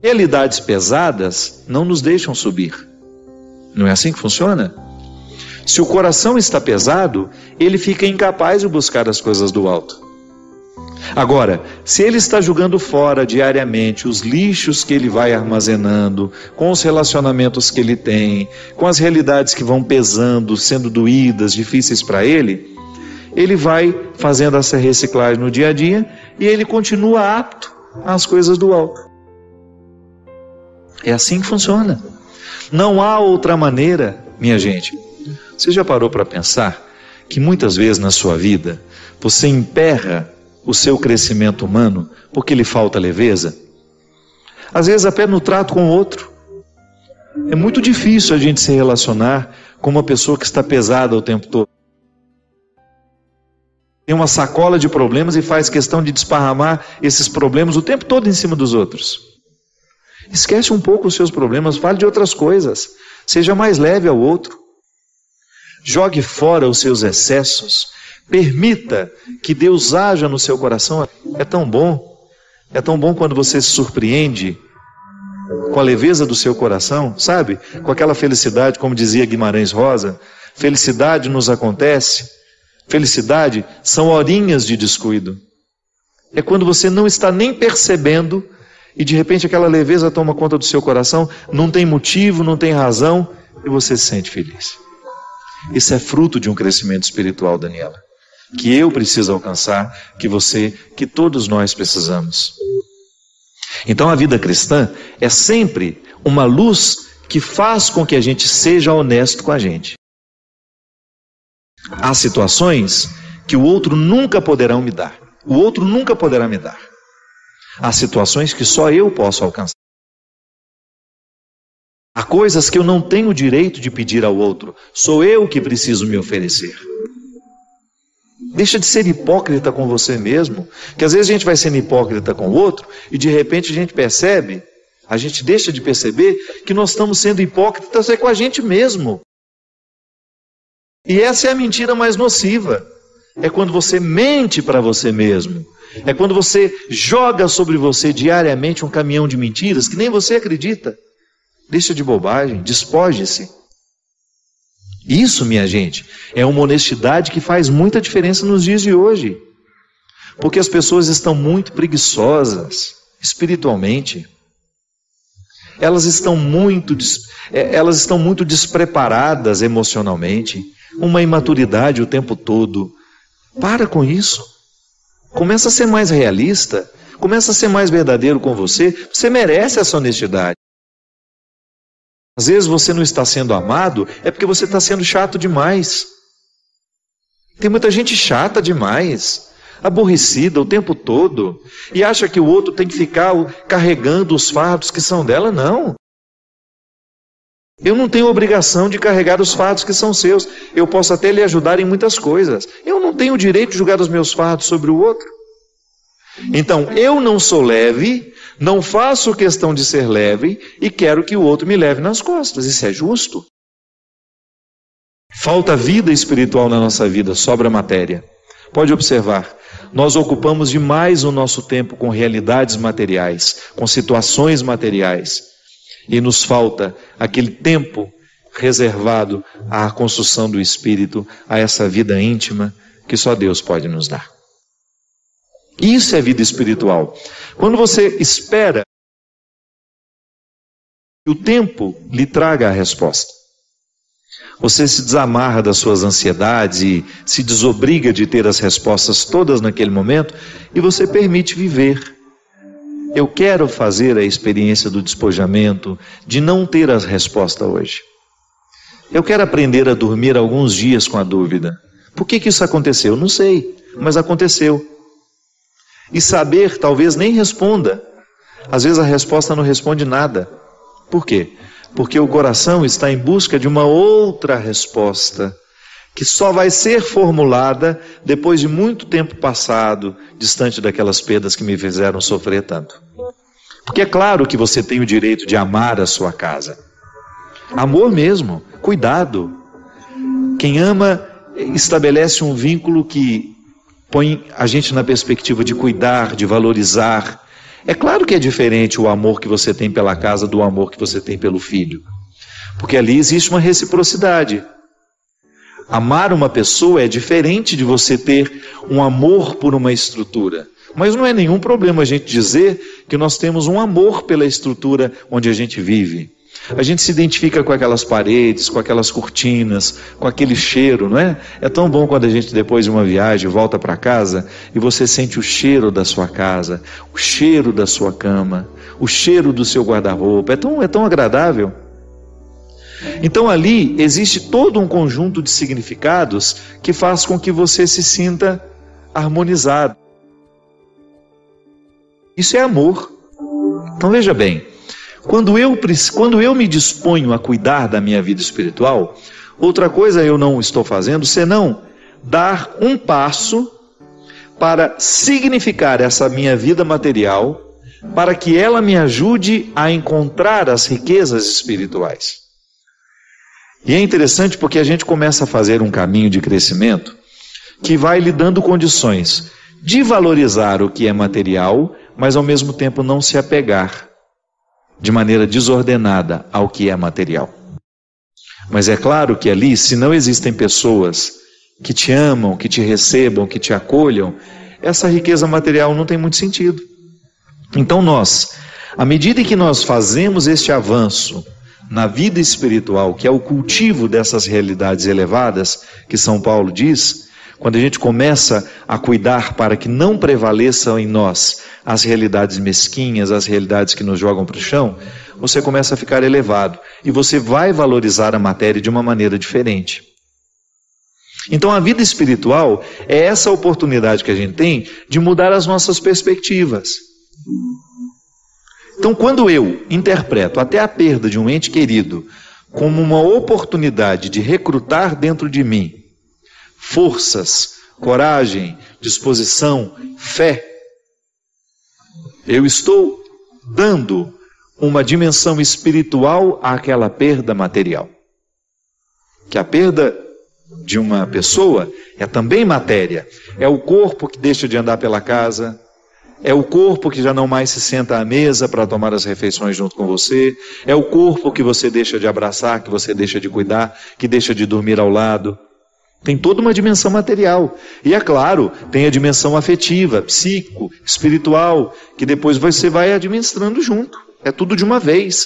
Realidades pesadas não nos deixam subir. Não é assim que funciona? Se o coração está pesado, ele fica incapaz de buscar as coisas do alto. Agora, se ele está jogando fora diariamente os lixos que ele vai armazenando, com os relacionamentos que ele tem, com as realidades que vão pesando, sendo doídas, difíceis para ele, ele vai fazendo essa reciclagem no dia a dia e ele continua apto às coisas do alto. É assim que funciona. Não há outra maneira, minha gente. Você já parou para pensar que muitas vezes na sua vida você emperra o seu crescimento humano porque lhe falta leveza? Às vezes até no trato com o outro. É muito difícil a gente se relacionar com uma pessoa que está pesada o tempo todo. Tem uma sacola de problemas e faz questão de desparramar esses problemas o tempo todo em cima dos outros. Esquece um pouco os seus problemas, fale de outras coisas. Seja mais leve ao outro. Jogue fora os seus excessos. Permita que Deus haja no seu coração. É tão bom. É tão bom quando você se surpreende com a leveza do seu coração, sabe? Com aquela felicidade, como dizia Guimarães Rosa. Felicidade nos acontece. Felicidade são horinhas de descuido. É quando você não está nem percebendo e de repente aquela leveza toma conta do seu coração, não tem motivo, não tem razão, e você se sente feliz. Isso é fruto de um crescimento espiritual, Daniela, que eu preciso alcançar, que todos nós precisamos. Então a vida cristã é sempre uma luz que faz com que a gente seja honesto com a gente. Há situações que o outro nunca poderá me dar. O outro nunca poderá me dar. Há situações que só eu posso alcançar. Há coisas que eu não tenho o direito de pedir ao outro. Sou eu que preciso me oferecer. Deixa de ser hipócrita com você mesmo, que às vezes a gente vai sendo hipócrita com o outro e de repente a gente deixa de perceber que nós estamos sendo hipócritas com a gente mesmo. E essa é a mentira mais nociva. É quando você mente para você mesmo. É quando você joga sobre você diariamente um caminhão de mentiras que nem você acredita. Deixa de bobagem, despoje-se. Isso, minha gente, é uma honestidade que faz muita diferença nos dias de hoje. Porque as pessoas estão muito preguiçosas espiritualmente. Elas estão muito despreparadas emocionalmente. Uma imaturidade o tempo todo. Para com isso. Começa a ser mais realista. Começa a ser mais verdadeiro com você. Você merece essa honestidade. Às vezes você não está sendo amado, é porque você está sendo chato demais. Tem muita gente chata demais, aborrecida o tempo todo, e acha que o outro tem que ficar carregando os fardos que são dela. Não. Eu não tenho obrigação de carregar os fardos que são seus. Eu posso até lhe ajudar em muitas coisas. Eu não tenho o direito de jogar os meus fardos sobre o outro. Então, eu não sou leve, não faço questão de ser leve e quero que o outro me leve nas costas. Isso é justo? Falta vida espiritual na nossa vida, sobra matéria. Pode observar, nós ocupamos demais o nosso tempo com realidades materiais, com situações materiais. E nos falta aquele tempo reservado à construção do espírito, a essa vida íntima que só Deus pode nos dar. Isso é vida espiritual. Quando você espera que o tempo lhe traga a resposta, você se desamarra das suas ansiedades e se desobriga de ter as respostas todas naquele momento e você permite viver. Eu quero fazer a experiência do despojamento, de não ter as respostas hoje. Eu quero aprender a dormir alguns dias com a dúvida. Por que isso aconteceu? Não sei, mas aconteceu. E saber talvez nem responda. Às vezes a resposta não responde nada. Por quê? Porque o coração está em busca de uma outra resposta, que só vai ser formulada depois de muito tempo passado, distante daquelas perdas que me fizeram sofrer tanto. Porque é claro que você tem o direito de amar a sua casa. Amor mesmo, cuidado. Quem ama estabelece um vínculo que põe a gente na perspectiva de cuidar, de valorizar. É claro que é diferente o amor que você tem pela casa do amor que você tem pelo filho, porque ali existe uma reciprocidade. Amar uma pessoa é diferente de você ter um amor por uma estrutura. Mas não é nenhum problema a gente dizer que nós temos um amor pela estrutura onde a gente vive. A gente se identifica com aquelas paredes, com aquelas cortinas, com aquele cheiro, não é? É tão bom quando a gente, depois de uma viagem, volta para casa e você sente o cheiro da sua casa, o cheiro da sua cama, o cheiro do seu guarda-roupa. É tão agradável. Então ali existe todo um conjunto de significados que faz com que você se sinta harmonizado. Isso é amor. Então veja bem, quando eu me disponho a cuidar da minha vida espiritual, outra coisa eu não estou fazendo senão dar um passo para significar essa minha vida material, para que ela me ajude a encontrar as riquezas espirituais. E é interessante porque a gente começa a fazer um caminho de crescimento que vai lhe dando condições de valorizar o que é material, mas ao mesmo tempo não se apegar de maneira desordenada ao que é material. Mas é claro que ali, se não existem pessoas que te amam, que te recebam, que te acolham, essa riqueza material não tem muito sentido. Então nós, à medida que nós fazemos este avanço na vida espiritual, que é o cultivo dessas realidades elevadas, que São Paulo diz, quando a gente começa a cuidar para que não prevaleçam em nós as realidades mesquinhas, as realidades que nos jogam para o chão, você começa a ficar elevado e você vai valorizar a matéria de uma maneira diferente. Então a vida espiritual é essa oportunidade que a gente tem de mudar as nossas perspectivas. Então quando eu interpreto até a perda de um ente querido como uma oportunidade de recrutar dentro de mim forças, coragem, disposição, fé, eu estou dando uma dimensão espiritual àquela perda material. Que a perda de uma pessoa é também matéria. É o corpo que deixa de andar pela casa, é o corpo que já não mais se senta à mesa para tomar as refeições junto com você, é o corpo que você deixa de abraçar, que você deixa de cuidar, que deixa de dormir ao lado. Tem toda uma dimensão material. E é claro, tem a dimensão afetiva, psíquico, espiritual, que depois você vai administrando junto. É tudo de uma vez.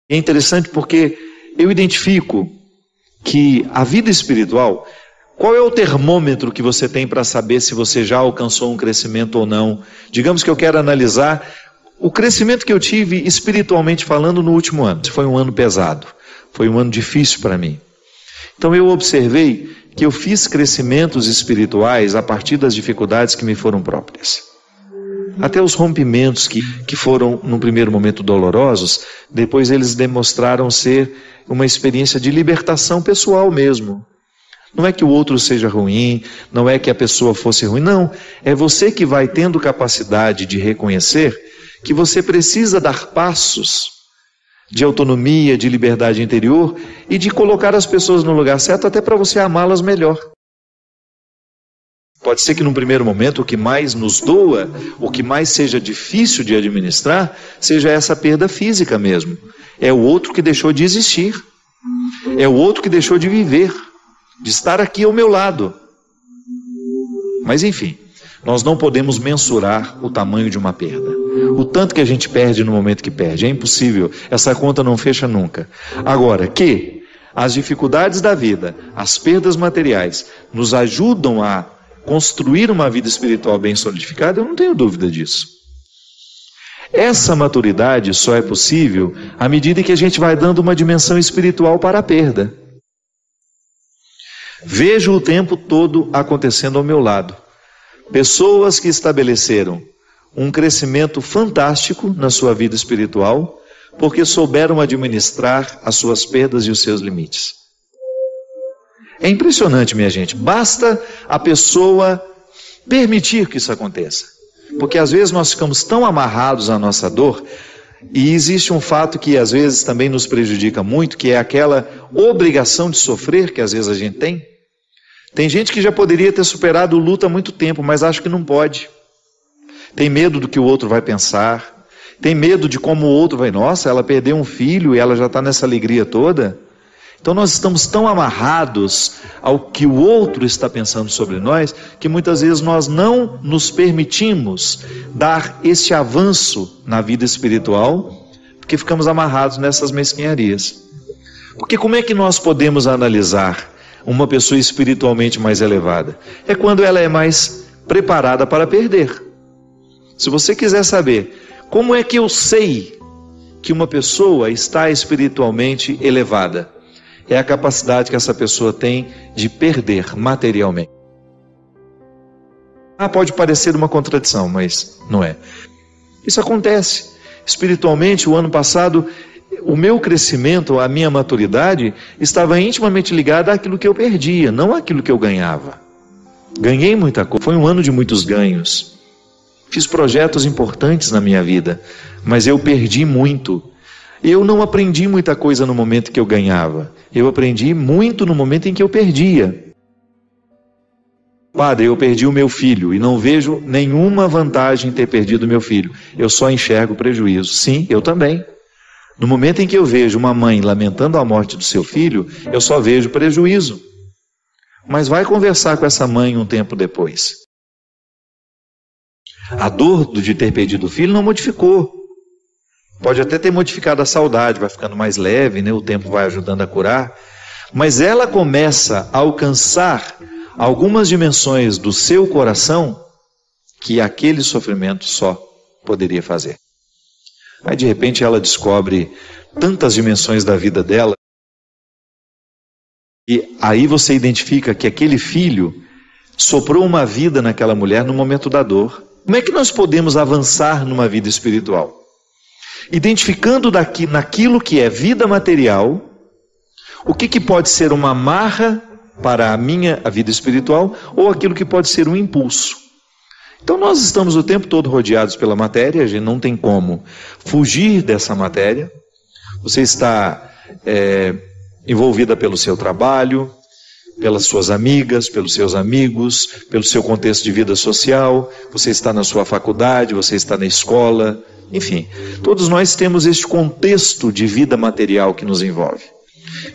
É interessante porque eu identifico que a vida espiritual, qual é o termômetro que você tem para saber se você já alcançou um crescimento ou não? Digamos que eu quero analisar o crescimento que eu tive espiritualmente falando no último ano. Foi um ano pesado, foi um ano difícil para mim. Então eu observei que eu fiz crescimentos espirituais a partir das dificuldades que me foram próprias. Até os rompimentos que foram, num primeiro momento, dolorosos, depois eles demonstraram ser uma experiência de libertação pessoal mesmo. Não é que o outro seja ruim, não é que a pessoa fosse ruim, não. É você que vai tendo capacidade de reconhecer que você precisa dar passos de autonomia, de liberdade interior e de colocar as pessoas no lugar certo até para você amá-las melhor. Pode ser que num primeiro momento o que mais nos doa, o que mais seja difícil de administrar, seja essa perda física mesmo. É o outro que deixou de existir. É o outro que deixou de viver, de estar aqui ao meu lado. Mas enfim, nós não podemos mensurar o tamanho de uma perda. O tanto que a gente perde no momento que perde. É impossível, essa conta não fecha nunca. Agora, que as dificuldades da vida, as perdas materiais, nos ajudam a construir uma vida espiritual bem solidificada, eu não tenho dúvida disso. Essa maturidade só é possível à medida que a gente vai dando uma dimensão espiritual para a perda. Vejo o tempo todo acontecendo ao meu lado. Pessoas que estabeleceram um crescimento fantástico na sua vida espiritual, porque souberam administrar as suas perdas e os seus limites. É impressionante, minha gente. Basta a pessoa permitir que isso aconteça. Porque às vezes nós ficamos tão amarrados à nossa dor, e existe um fato que às vezes também nos prejudica muito, que é aquela obrigação de sofrer que às vezes a gente tem. Tem gente que já poderia ter superado o luto há muito tempo, mas acha que não pode. Tem medo do que o outro vai pensar. Tem medo de como o outro vai... Nossa, ela perdeu um filho e ela já está nessa alegria toda. Então nós estamos tão amarrados ao que o outro está pensando sobre nós, que muitas vezes nós não nos permitimos dar esse avanço na vida espiritual, porque ficamos amarrados nessas mesquinharias. Porque como é que nós podemos analisar uma pessoa espiritualmente mais elevada? É quando ela é mais preparada para perder. Se você quiser saber como é que eu sei que uma pessoa está espiritualmente elevada, é a capacidade que essa pessoa tem de perder materialmente. Pode parecer uma contradição, mas não é. Isso acontece. Espiritualmente, o ano passado, o meu crescimento, a minha maturidade, estava intimamente ligada àquilo que eu perdia, não àquilo que eu ganhava. Ganhei muita coisa, foi um ano de muitos ganhos. Fiz projetos importantes na minha vida, mas eu perdi muito. Eu não aprendi muita coisa no momento que eu ganhava. Eu aprendi muito no momento em que eu perdia. Padre, eu perdi o meu filho e não vejo nenhuma vantagem em ter perdido o meu filho. Eu só enxergo prejuízo. Sim, eu também. No momento em que eu vejo uma mãe lamentando a morte do seu filho, eu só vejo prejuízo. Mas vai conversar com essa mãe um tempo depois. A dor de ter perdido o filho não modificou. Pode até ter modificado a saudade, vai ficando mais leve, né? O tempo vai ajudando a curar. Mas ela começa a alcançar algumas dimensões do seu coração que aquele sofrimento só poderia fazer. Aí de repente ela descobre tantas dimensões da vida dela, e aí você identifica que aquele filho soprou uma vida naquela mulher no momento da dor. Como é que nós podemos avançar numa vida espiritual? Identificando naquilo que é vida material, o que pode ser uma amarra para a vida espiritual, ou aquilo que pode ser um impulso. Então nós estamos o tempo todo rodeados pela matéria, a gente não tem como fugir dessa matéria. Você está envolvida pelo seu trabalho, pelas suas amigas, pelos seus amigos, pelo seu contexto de vida social, você está na sua faculdade, você está na escola, enfim, todos nós temos este contexto de vida material que nos envolve.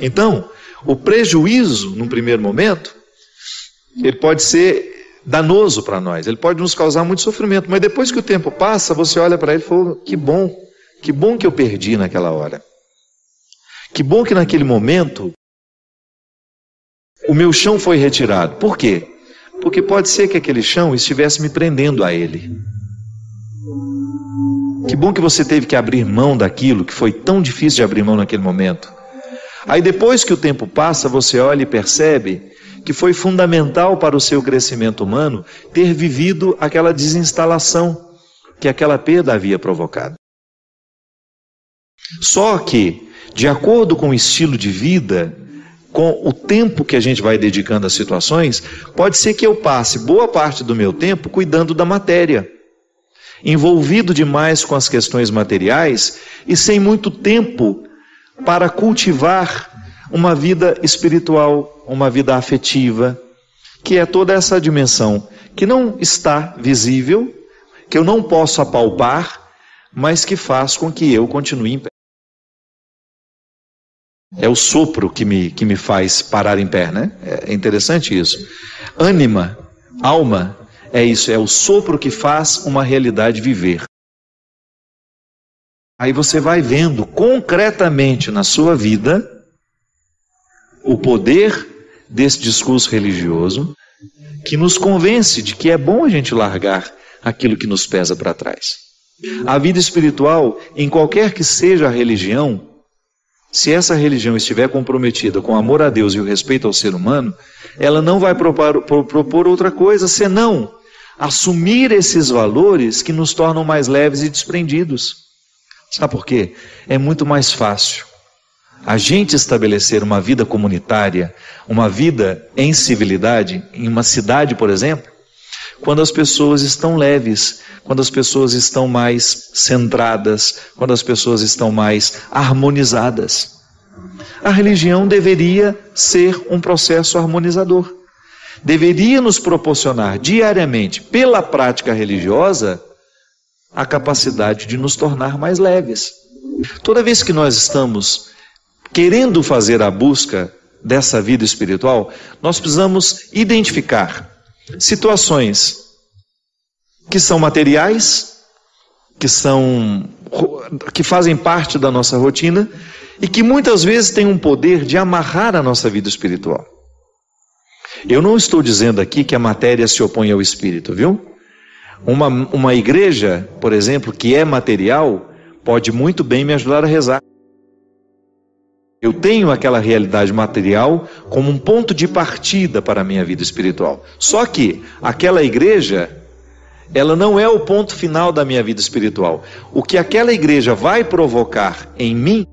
Então, o prejuízo, num primeiro momento, ele pode ser danoso para nós, ele pode nos causar muito sofrimento, mas depois que o tempo passa, você olha para ele e fala, que bom que eu perdi naquela hora. Que bom que naquele momento o meu chão foi retirado. Por quê? Porque pode ser que aquele chão estivesse me prendendo a ele. Que bom que você teve que abrir mão daquilo que foi tão difícil de abrir mão naquele momento. Aí depois que o tempo passa, você olha e percebe que foi fundamental para o seu crescimento humano ter vivido aquela desinstalação que aquela perda havia provocado. Só que, de acordo com o estilo de vida, com o tempo que a gente vai dedicando às situações, pode ser que eu passe boa parte do meu tempo cuidando da matéria, envolvido demais com as questões materiais e sem muito tempo para cultivar uma vida espiritual, uma vida afetiva, que é toda essa dimensão que não está visível, que eu não posso apalpar, mas que faz com que eu continue em pé. É o sopro que me faz parar em pé, né? É interessante isso. Ânima, alma, é isso, é o sopro que faz uma realidade viver. Aí você vai vendo concretamente na sua vida o poder desse discurso religioso que nos convence de que é bom a gente largar aquilo que nos pesa para trás. A vida espiritual, em qualquer que seja a religião, se essa religião estiver comprometida com o amor a Deus e o respeito ao ser humano, ela não vai propor outra coisa senão assumir esses valores que nos tornam mais leves e desprendidos. Sabe por quê? É muito mais fácil a gente estabelecer uma vida comunitária, uma vida em civilidade, em uma cidade, por exemplo, quando as pessoas estão leves, quando as pessoas estão mais centradas, quando as pessoas estão mais harmonizadas. A religião deveria ser um processo harmonizador. deveria nos proporcionar diariamente, pela prática religiosa, a capacidade de nos tornar mais leves. Toda vez que nós estamos querendo fazer a busca dessa vida espiritual, nós precisamos identificar situações que são materiais, que fazem parte da nossa rotina e que muitas vezes têm um poder de amarrar a nossa vida espiritual. Eu não estou dizendo aqui que a matéria se opõe ao espírito, viu? Uma igreja, por exemplo, que é material, pode muito bem me ajudar a rezar. Eu tenho aquela realidade material como um ponto de partida para a minha vida espiritual. Só que aquela igreja, ela não é o ponto final da minha vida espiritual. O que aquela igreja vai provocar em mim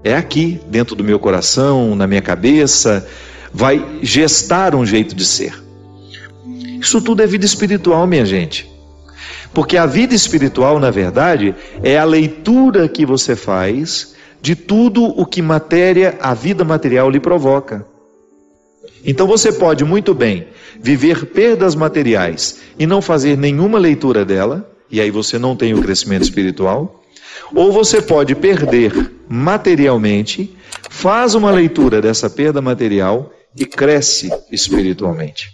é aqui, dentro do meu coração, na minha cabeça, vai gestar um jeito de ser. Isso tudo é vida espiritual, minha gente. Porque a vida espiritual, na verdade, é a leitura que você faz de tudo o que a vida material lhe provoca. Então você pode muito bem viver perdas materiais e não fazer nenhuma leitura dela, e aí você não tem o crescimento espiritual. Ou você pode perder materialmente, faz uma leitura dessa perda material e cresce espiritualmente.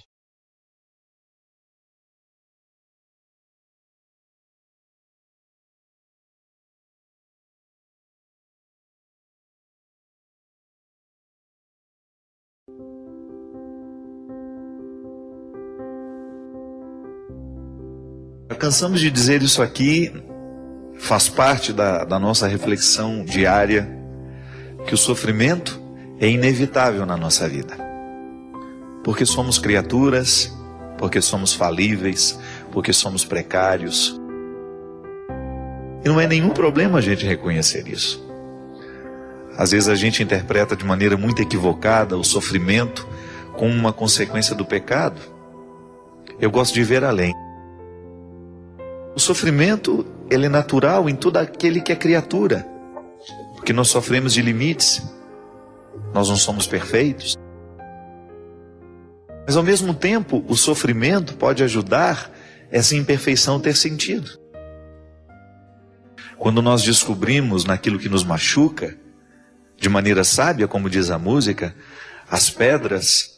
Cansamos de dizer isso aqui, faz parte da nossa reflexão diária, que o sofrimento é inevitável na nossa vida. Porque somos criaturas, porque somos falíveis, porque somos precários. E não é nenhum problema a gente reconhecer isso. Às vezes a gente interpreta de maneira muito equivocada o sofrimento como uma consequência do pecado. Eu gosto de ver além. O sofrimento, ele é natural em todo aquele que é criatura, porque nós sofremos de limites, nós não somos perfeitos. Mas ao mesmo tempo, o sofrimento pode ajudar essa imperfeição a ter sentido. Quando nós descobrimos naquilo que nos machuca, de maneira sábia, como diz a música, as pedras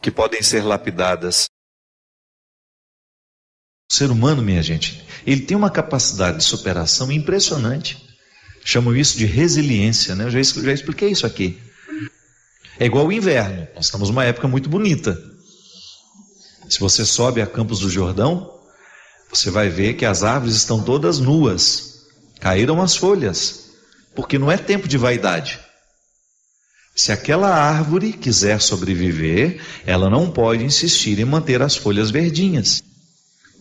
que podem ser lapidadas. O ser humano, minha gente, ele tem uma capacidade de superação impressionante. Chamam isso de resiliência, né? Eu já expliquei isso aqui. É igual o inverno. Nós estamos numa época muito bonita. Se você sobe a Campos do Jordão, você vai ver que as árvores estão todas nuas. Caíram as folhas, porque não é tempo de vaidade. Se aquela árvore quiser sobreviver, ela não pode insistir em manter as folhas verdinhas.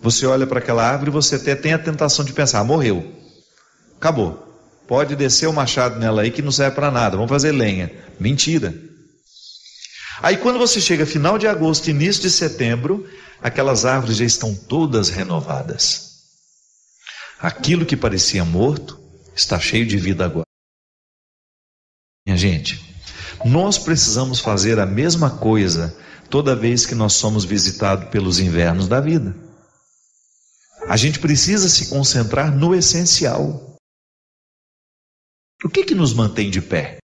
Você olha para aquela árvore e você até tem a tentação de pensar, morreu, acabou, pode descer o machado nela aí que não serve para nada, vamos fazer lenha. Mentira. Aí quando você chega final de agosto, início de setembro, aquelas árvores já estão todas renovadas. Aquilo que parecia morto está cheio de vida agora. Minha gente, nós precisamos fazer a mesma coisa toda vez que nós somos visitados pelos invernos da vida. A gente precisa se concentrar no essencial. O que nos mantém de pé?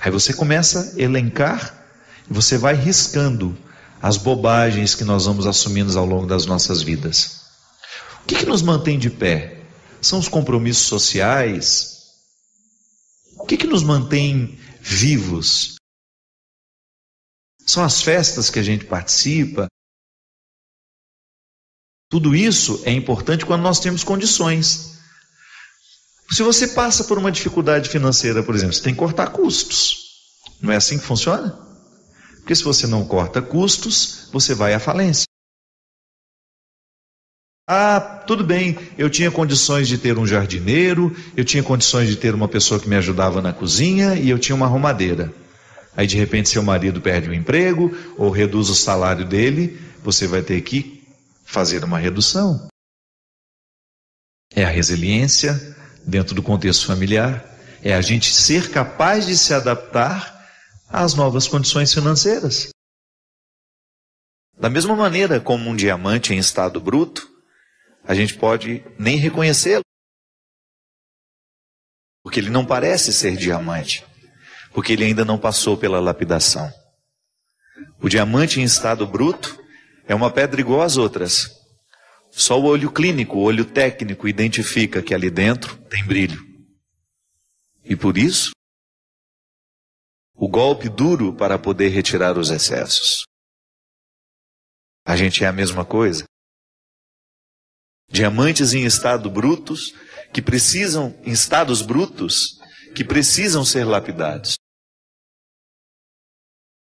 Aí você começa a elencar e você vai riscando as bobagens que nós vamos assumindo ao longo das nossas vidas. O que nos mantém de pé? São os compromissos sociais? O que nos mantém vivos? São as festas que a gente participa? Tudo isso é importante quando nós temos condições. Se você passa por uma dificuldade financeira, por exemplo, você tem que cortar custos. Não é assim que funciona? Porque se você não corta custos, você vai à falência. Ah, tudo bem, eu tinha condições de ter um jardineiro, eu tinha condições de ter uma pessoa que me ajudava na cozinha e eu tinha uma arrumadeira. Aí de repente seu marido perde o emprego ou reduz o salário dele, você vai ter que fazer uma redução. É a resiliência dentro do contexto familiar, é a gente ser capaz de se adaptar às novas condições financeiras. Da mesma maneira como um diamante em estado bruto, a gente pode nem reconhecê-lo, porque ele não parece ser diamante, porque ele ainda não passou pela lapidação. O diamante em estado bruto é uma pedra igual às outras. Só o olho clínico, o olho técnico identifica que ali dentro tem brilho. E por isso, o golpe duro para poder retirar os excessos. A gente é a mesma coisa. Diamantes em estado brutos, em estados brutos, que precisam ser lapidados.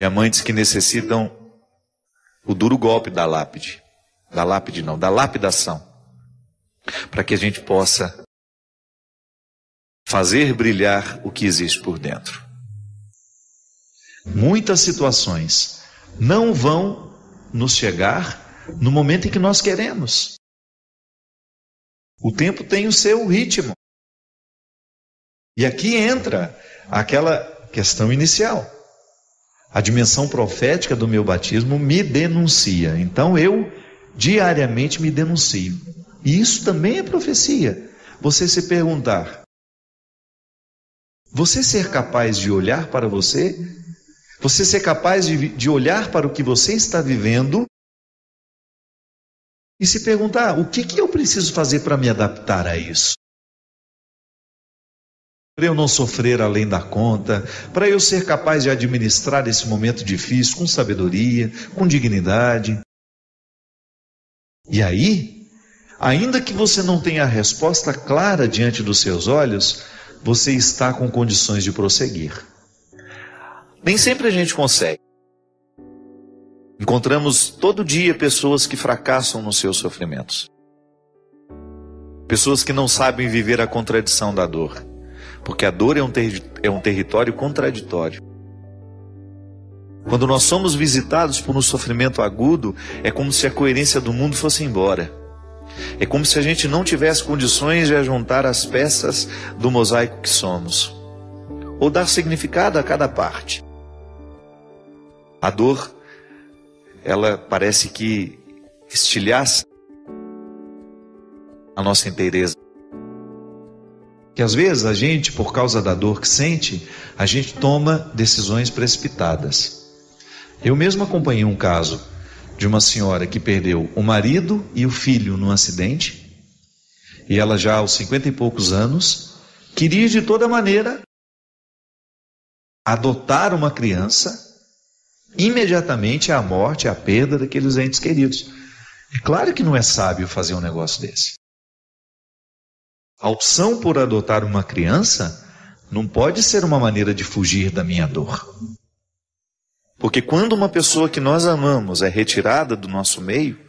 Diamantes que necessitam o duro golpe da lapidação, para que a gente possa fazer brilhar o que existe por dentro. Muitas situações não vão nos chegar no momento em que nós queremos. O tempo tem o seu ritmo. E aqui entra aquela questão inicial. A dimensão profética do meu batismo me denuncia. Então eu diariamente me denuncio. E isso também é profecia. Você se perguntar, você ser capaz de olhar para você? Você ser capaz de olhar para o que você está vivendo e se perguntar, o que eu preciso fazer para me adaptar a isso? Para eu não sofrer além da conta, para eu ser capaz de administrar esse momento difícil com sabedoria, com dignidade. E aí, ainda que você não tenha a resposta clara diante dos seus olhos, você está com condições de prosseguir. Nem sempre a gente consegue. Encontramos todo dia pessoas que fracassam nos seus sofrimentos. Pessoas que não sabem viver a contradição da dor. Porque a dor é um território contraditório. Quando nós somos visitados por um sofrimento agudo, é como se a coerência do mundo fosse embora. É como se a gente não tivesse condições de ajuntar as peças do mosaico que somos, ou dar significado a cada parte. A dor, ela parece que estilhaça a nossa inteireza. Que às vezes a gente, por causa da dor que sente, a gente toma decisões precipitadas. Eu mesmo acompanhei um caso de uma senhora que perdeu o marido e o filho num acidente, e ela já aos 50 e poucos anos, queria de toda maneira adotar uma criança, imediatamente à morte, à perda daqueles entes queridos. É claro que não é sábio fazer um negócio desse. A opção por adotar uma criança não pode ser uma maneira de fugir da minha dor. Porque quando uma pessoa que nós amamos é retirada do nosso meio,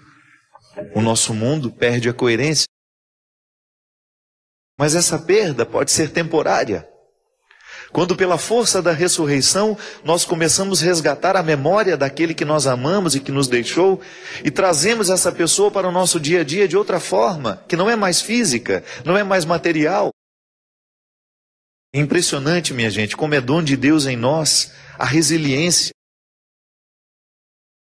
o nosso mundo perde a coerência. Mas essa perda pode ser temporária. Quando pela força da ressurreição nós começamos a resgatar a memória daquele que nós amamos e que nos deixou e trazemos essa pessoa para o nosso dia a dia de outra forma, que não é mais física, não é mais material. É impressionante, minha gente, como é dom de Deus em nós a resiliência.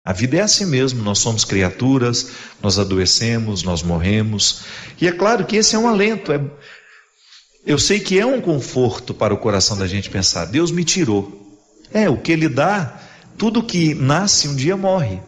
A vida é assim mesmo, nós somos criaturas, nós adoecemos, nós morremos. E é claro que esse é um alento, eu sei que é um conforto para o coração da gente pensar, Deus me tirou. O que Ele dá, tudo que nasce um dia morre.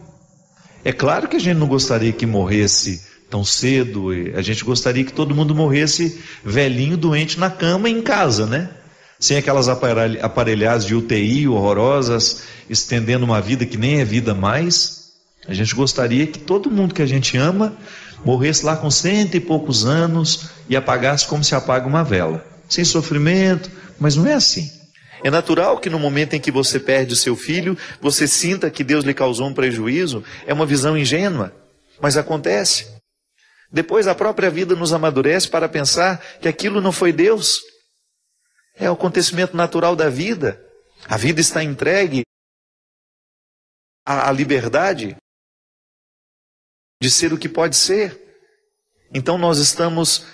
É claro que a gente não gostaria que morresse tão cedo, a gente gostaria que todo mundo morresse velhinho, doente na cama em casa, né? Sem aquelas aparelhagens de UTI horrorosas, estendendo uma vida que nem é vida mais. A gente gostaria que todo mundo que a gente ama morresse lá com 100 e poucos anos e apagasse como se apaga uma vela, sem sofrimento, mas não é assim. É natural que no momento em que você perde o seu filho, você sinta que Deus lhe causou um prejuízo. É uma visão ingênua, mas acontece. Depois a própria vida nos amadurece para pensar que aquilo não foi Deus. É o acontecimento natural da vida. A vida está entregue à liberdade de ser o que pode ser. Então nós estamos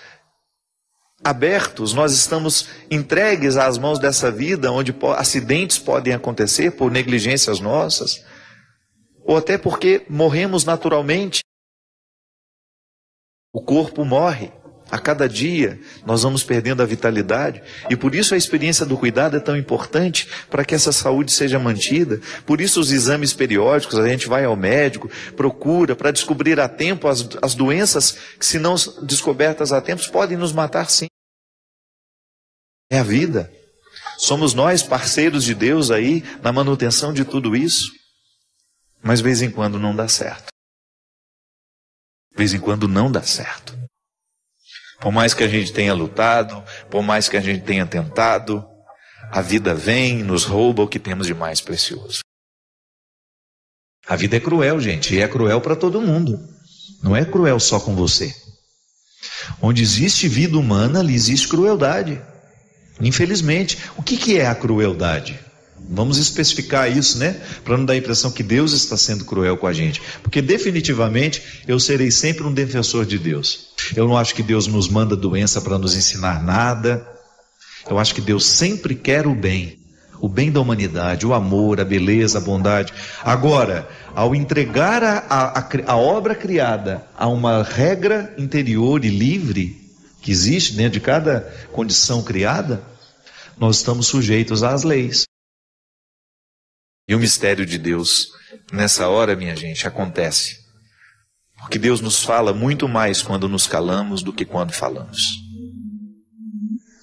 abertos, nós estamos entregues às mãos dessa vida, onde acidentes podem acontecer por negligências nossas, ou até porque morremos naturalmente. O corpo morre. A cada dia nós vamos perdendo a vitalidade, e por isso a experiência do cuidado é tão importante para que essa saúde seja mantida. Por isso os exames periódicos, a gente vai ao médico, procura para descobrir a tempo as doenças que, se não descobertas a tempo, podem nos matar sim. É a vida. Somos nós parceiros de Deus aí na manutenção de tudo isso, mas de vez em quando não dá certo. De vez em quando não dá certo. Por mais que a gente tenha lutado, por mais que a gente tenha tentado, a vida vem e nos rouba o que temos de mais precioso. A vida é cruel, gente, e é cruel para todo mundo. Não é cruel só com você. Onde existe vida humana, ali existe crueldade. Infelizmente, o que é a crueldade? Vamos especificar isso, né? Para não dar a impressão que Deus está sendo cruel com a gente. Porque definitivamente eu serei sempre um defensor de Deus. Eu não acho que Deus nos manda doença para nos ensinar nada. Eu acho que Deus sempre quer o bem da humanidade, o amor, a beleza, a bondade. Agora, ao entregar a obra criada a uma regra interior e livre, que existe dentro de cada condição criada, nós estamos sujeitos às leis. E o mistério de Deus, nessa hora, minha gente, acontece. Porque Deus nos fala muito mais quando nos calamos do que quando falamos.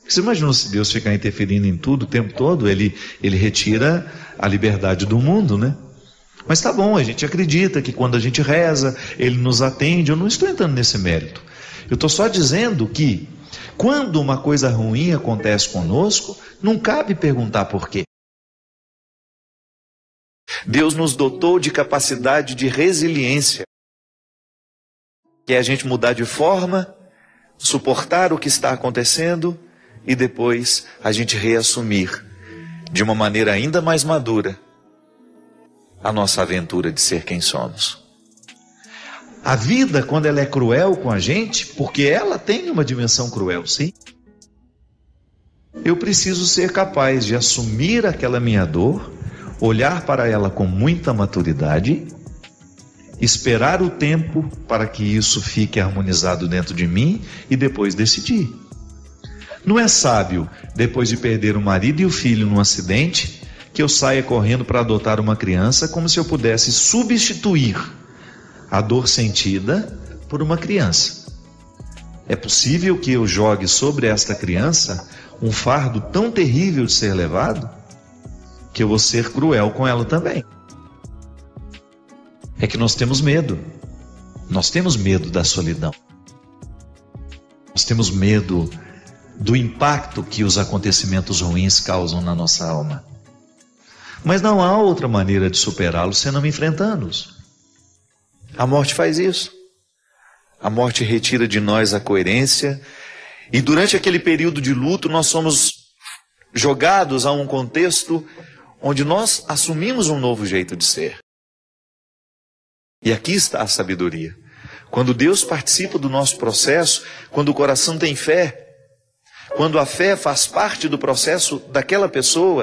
Você imagina se Deus ficar interferindo em tudo o tempo todo? Ele retira a liberdade do mundo, né? Mas tá bom, a gente acredita que quando a gente reza, Ele nos atende. Eu não estou entrando nesse mérito. Eu estou só dizendo que quando uma coisa ruim acontece conosco, não cabe perguntar por quê. Deus nos dotou de capacidade de resiliência, que é a gente mudar de forma, suportar o que está acontecendo e depois a gente reassumir de uma maneira ainda mais madura a nossa aventura de ser quem somos. A vida, quando ela é cruel com a gente, porque ela tem uma dimensão cruel, sim, eu preciso ser capaz de assumir aquela minha dor, olhar para ela com muita maturidade, esperar o tempo para que isso fique harmonizado dentro de mim e depois decidir. Não é sábio, depois de perder o marido e o filho num acidente, que eu saia correndo para adotar uma criança como se eu pudesse substituir a dor sentida por uma criança. É possível que eu jogue sobre esta criança um fardo tão terrível de ser levado, que eu vou ser cruel com ela também. É que nós temos medo. Nós temos medo da solidão. Nós temos medo do impacto que os acontecimentos ruins causam na nossa alma. Mas não há outra maneira de superá-los senão enfrentando-os. A morte faz isso. A morte retira de nós a coerência, e durante aquele período de luto nós somos jogados a um contexto onde nós assumimos um novo jeito de ser. E aqui está a sabedoria. Quando Deus participa do nosso processo, quando o coração tem fé, quando a fé faz parte do processo daquela pessoa,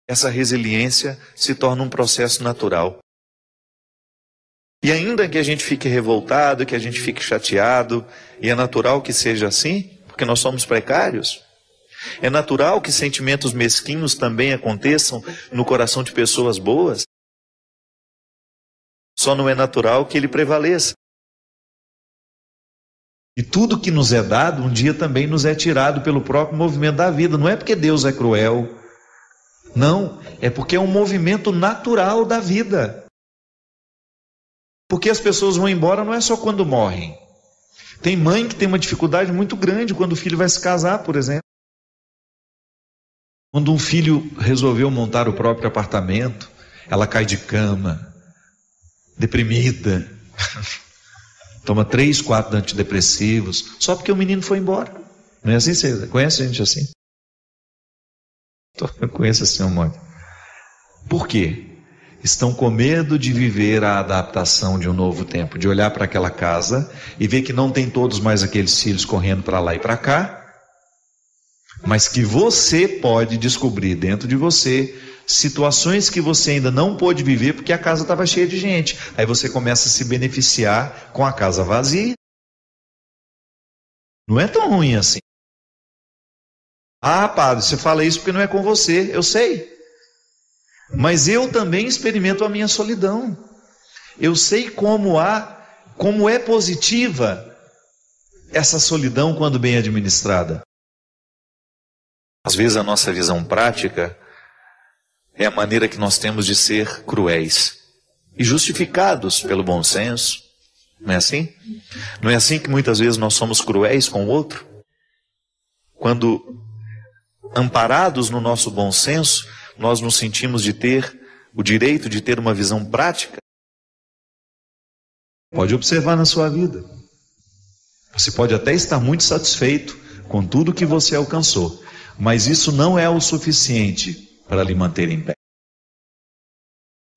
essa resiliência se torna um processo natural. E ainda que a gente fique revoltado, que a gente fique chateado, e é natural que seja assim, porque nós somos precários, é natural que sentimentos mesquinhos também aconteçam no coração de pessoas boas. Só não é natural que ele prevaleça. E tudo que nos é dado, um dia também nos é tirado pelo próprio movimento da vida. Não é porque Deus é cruel. Não, é porque é um movimento natural da vida. Porque as pessoas vão embora não é só quando morrem. Tem mãe que tem uma dificuldade muito grande quando o filho vai se casar, por exemplo. Quando um filho resolveu montar o próprio apartamento, ela cai de cama, deprimida, toma 3, 4 antidepressivos, só porque o menino foi embora. Não é assim? Você conhece gente assim? Eu conheço assim um monte. Por quê? estão com medo de viver a adaptação de um novo tempo, de olhar para aquela casa e ver que não tem todos mais aqueles filhos correndo para lá e para cá, mas que você pode descobrir dentro de você situações que você ainda não pôde viver porque a casa estava cheia de gente. Aí você começa a se beneficiar com a casa vazia. Não é tão ruim assim. Ah, padre, você fala isso porque não é com você. Eu sei. Mas eu também experimento a minha solidão. Eu sei como é positiva essa solidão quando bem administrada. Às vezes a nossa visão prática é a maneira que nós temos de ser cruéis e justificados pelo bom senso. Não é assim? Não é assim que muitas vezes nós somos cruéis com o outro? Quando, amparados no nosso bom senso, nós nos sentimos de ter o direito de ter uma visão prática. Pode observar na sua vida. Você pode até estar muito satisfeito com tudo que você alcançou, mas isso não é o suficiente para lhe manter em pé.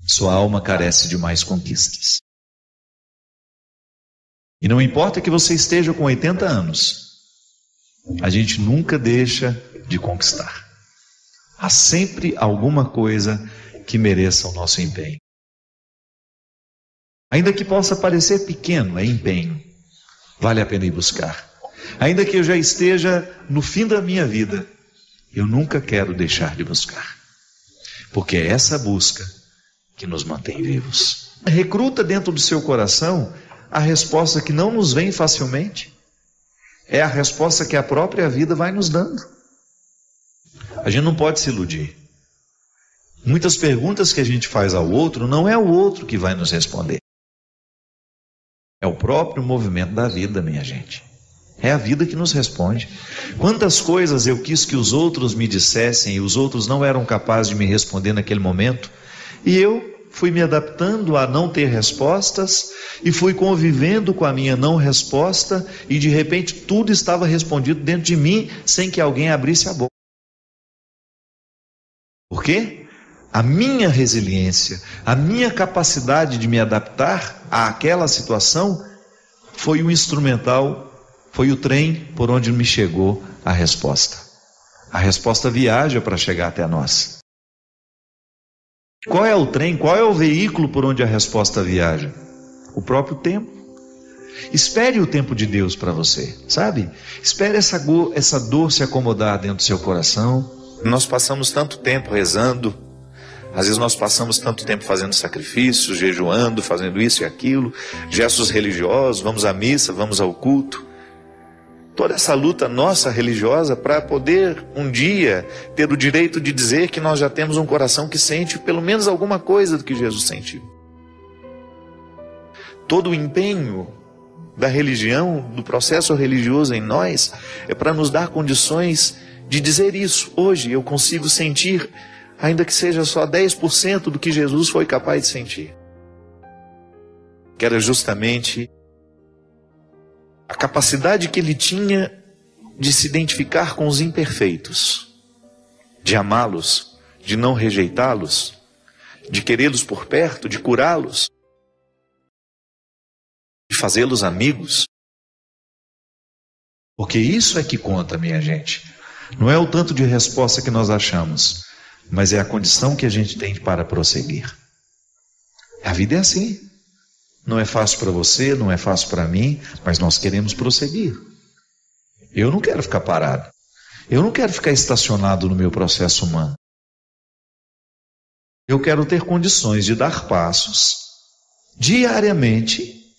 Sua alma carece de mais conquistas. E não importa que você esteja com 80 anos, a gente nunca deixa de conquistar. Há sempre alguma coisa que mereça o nosso empenho. Ainda que possa parecer pequeno, é empenho. Vale a pena ir buscar. Ainda que eu já esteja no fim da minha vida, eu nunca quero deixar de buscar. Porque é essa busca que nos mantém vivos. Recruta dentro do seu coração a resposta que não nos vem facilmente. É a resposta que a própria vida vai nos dando. A gente não pode se iludir. Muitas perguntas que a gente faz ao outro, não é o outro que vai nos responder. É o próprio movimento da vida, minha gente. É a vida que nos responde. Quantas coisas eu quis que os outros me dissessem e os outros não eram capazes de me responder naquele momento, e eu fui me adaptando a não ter respostas e fui convivendo com a minha não resposta e de repente tudo estava respondido dentro de mim sem que alguém abrisse a boca. Por quê? A minha resiliência, a minha capacidade de me adaptar àquela situação foi o instrumental, foi o trem por onde me chegou a resposta. A resposta viaja para chegar até nós. Qual é o trem, qual é o veículo por onde a resposta viaja? O próprio tempo. Espere o tempo de Deus para você, sabe? Espere essa dor se acomodar dentro do seu coração. Nós passamos tanto tempo rezando, às vezes nós passamos tanto tempo fazendo sacrifícios, jejuando, fazendo isso e aquilo, gestos religiosos, vamos à missa, vamos ao culto. Toda essa luta nossa religiosa para poder um dia ter o direito de dizer que nós já temos um coração que sente pelo menos alguma coisa do que Jesus sentiu. Todo o empenho da religião, do processo religioso em nós, é para nos dar condições de dizer isso. Hoje eu consigo sentir, ainda que seja só 10% do que Jesus foi capaz de sentir. Que era justamente a capacidade que ele tinha de se identificar com os imperfeitos, de amá-los, de não rejeitá-los, de querê-los por perto, de curá-los, de fazê-los amigos. Porque isso é que conta, minha gente. Não é o tanto de resposta que nós achamos, mas é a condição que a gente tem para prosseguir. A vida é assim. Não é fácil para você, não é fácil para mim, mas nós queremos prosseguir. Eu não quero ficar parado. Eu não quero ficar estacionado no meu processo humano. Eu quero ter condições de dar passos diariamente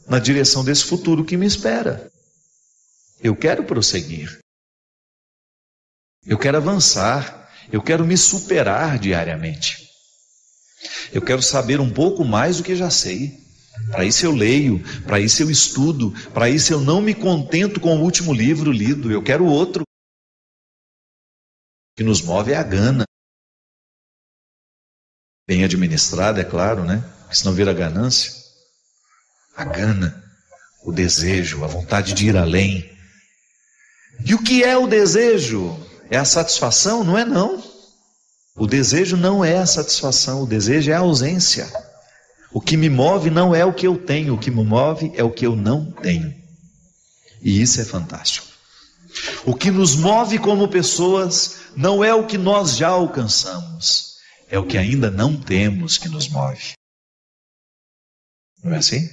na direção desse futuro que me espera. Eu quero prosseguir. Eu quero avançar. Eu quero me superar diariamente. Eu quero saber um pouco mais do que já sei. Para isso eu leio, para isso eu estudo, para isso eu não me contento com o último livro lido, eu quero outro. O que nos move é a gana. Bem administrada, é claro, né? Porque senão vira ganância. A gana, o desejo, a vontade de ir além. E o que é o desejo? É a satisfação? Não é não. O desejo não é a satisfação, o desejo é a ausência. O que me move não é o que eu tenho, o que me move é o que eu não tenho. E isso é fantástico. O que nos move como pessoas não é o que nós já alcançamos, é o que ainda não temos que nos move. Não é assim?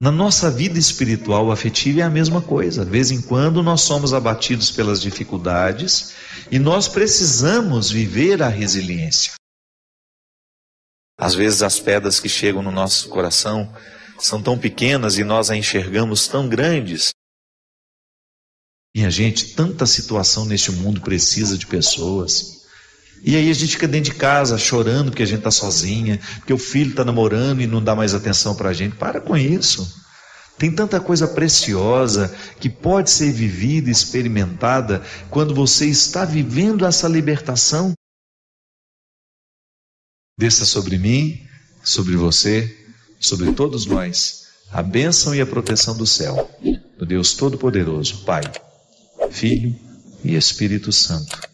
Na nossa vida espiritual afetiva é a mesma coisa. De vez em quando nós somos abatidos pelas dificuldades e nós precisamos viver a resiliência. Às vezes as pedras que chegam no nosso coração são tão pequenas e nós a enxergamos tão grandes. Minha gente, tanta situação neste mundo precisa de pessoas. E aí a gente fica dentro de casa chorando porque a gente está sozinha, porque o filho está namorando e não dá mais atenção para a gente. Para com isso. Tem tanta coisa preciosa que pode ser vivida e experimentada quando você está vivendo essa libertação. Desça sobre mim, sobre você, sobre todos nós, a bênção e a proteção do céu, do Deus Todo-Poderoso, Pai, Filho e Espírito Santo.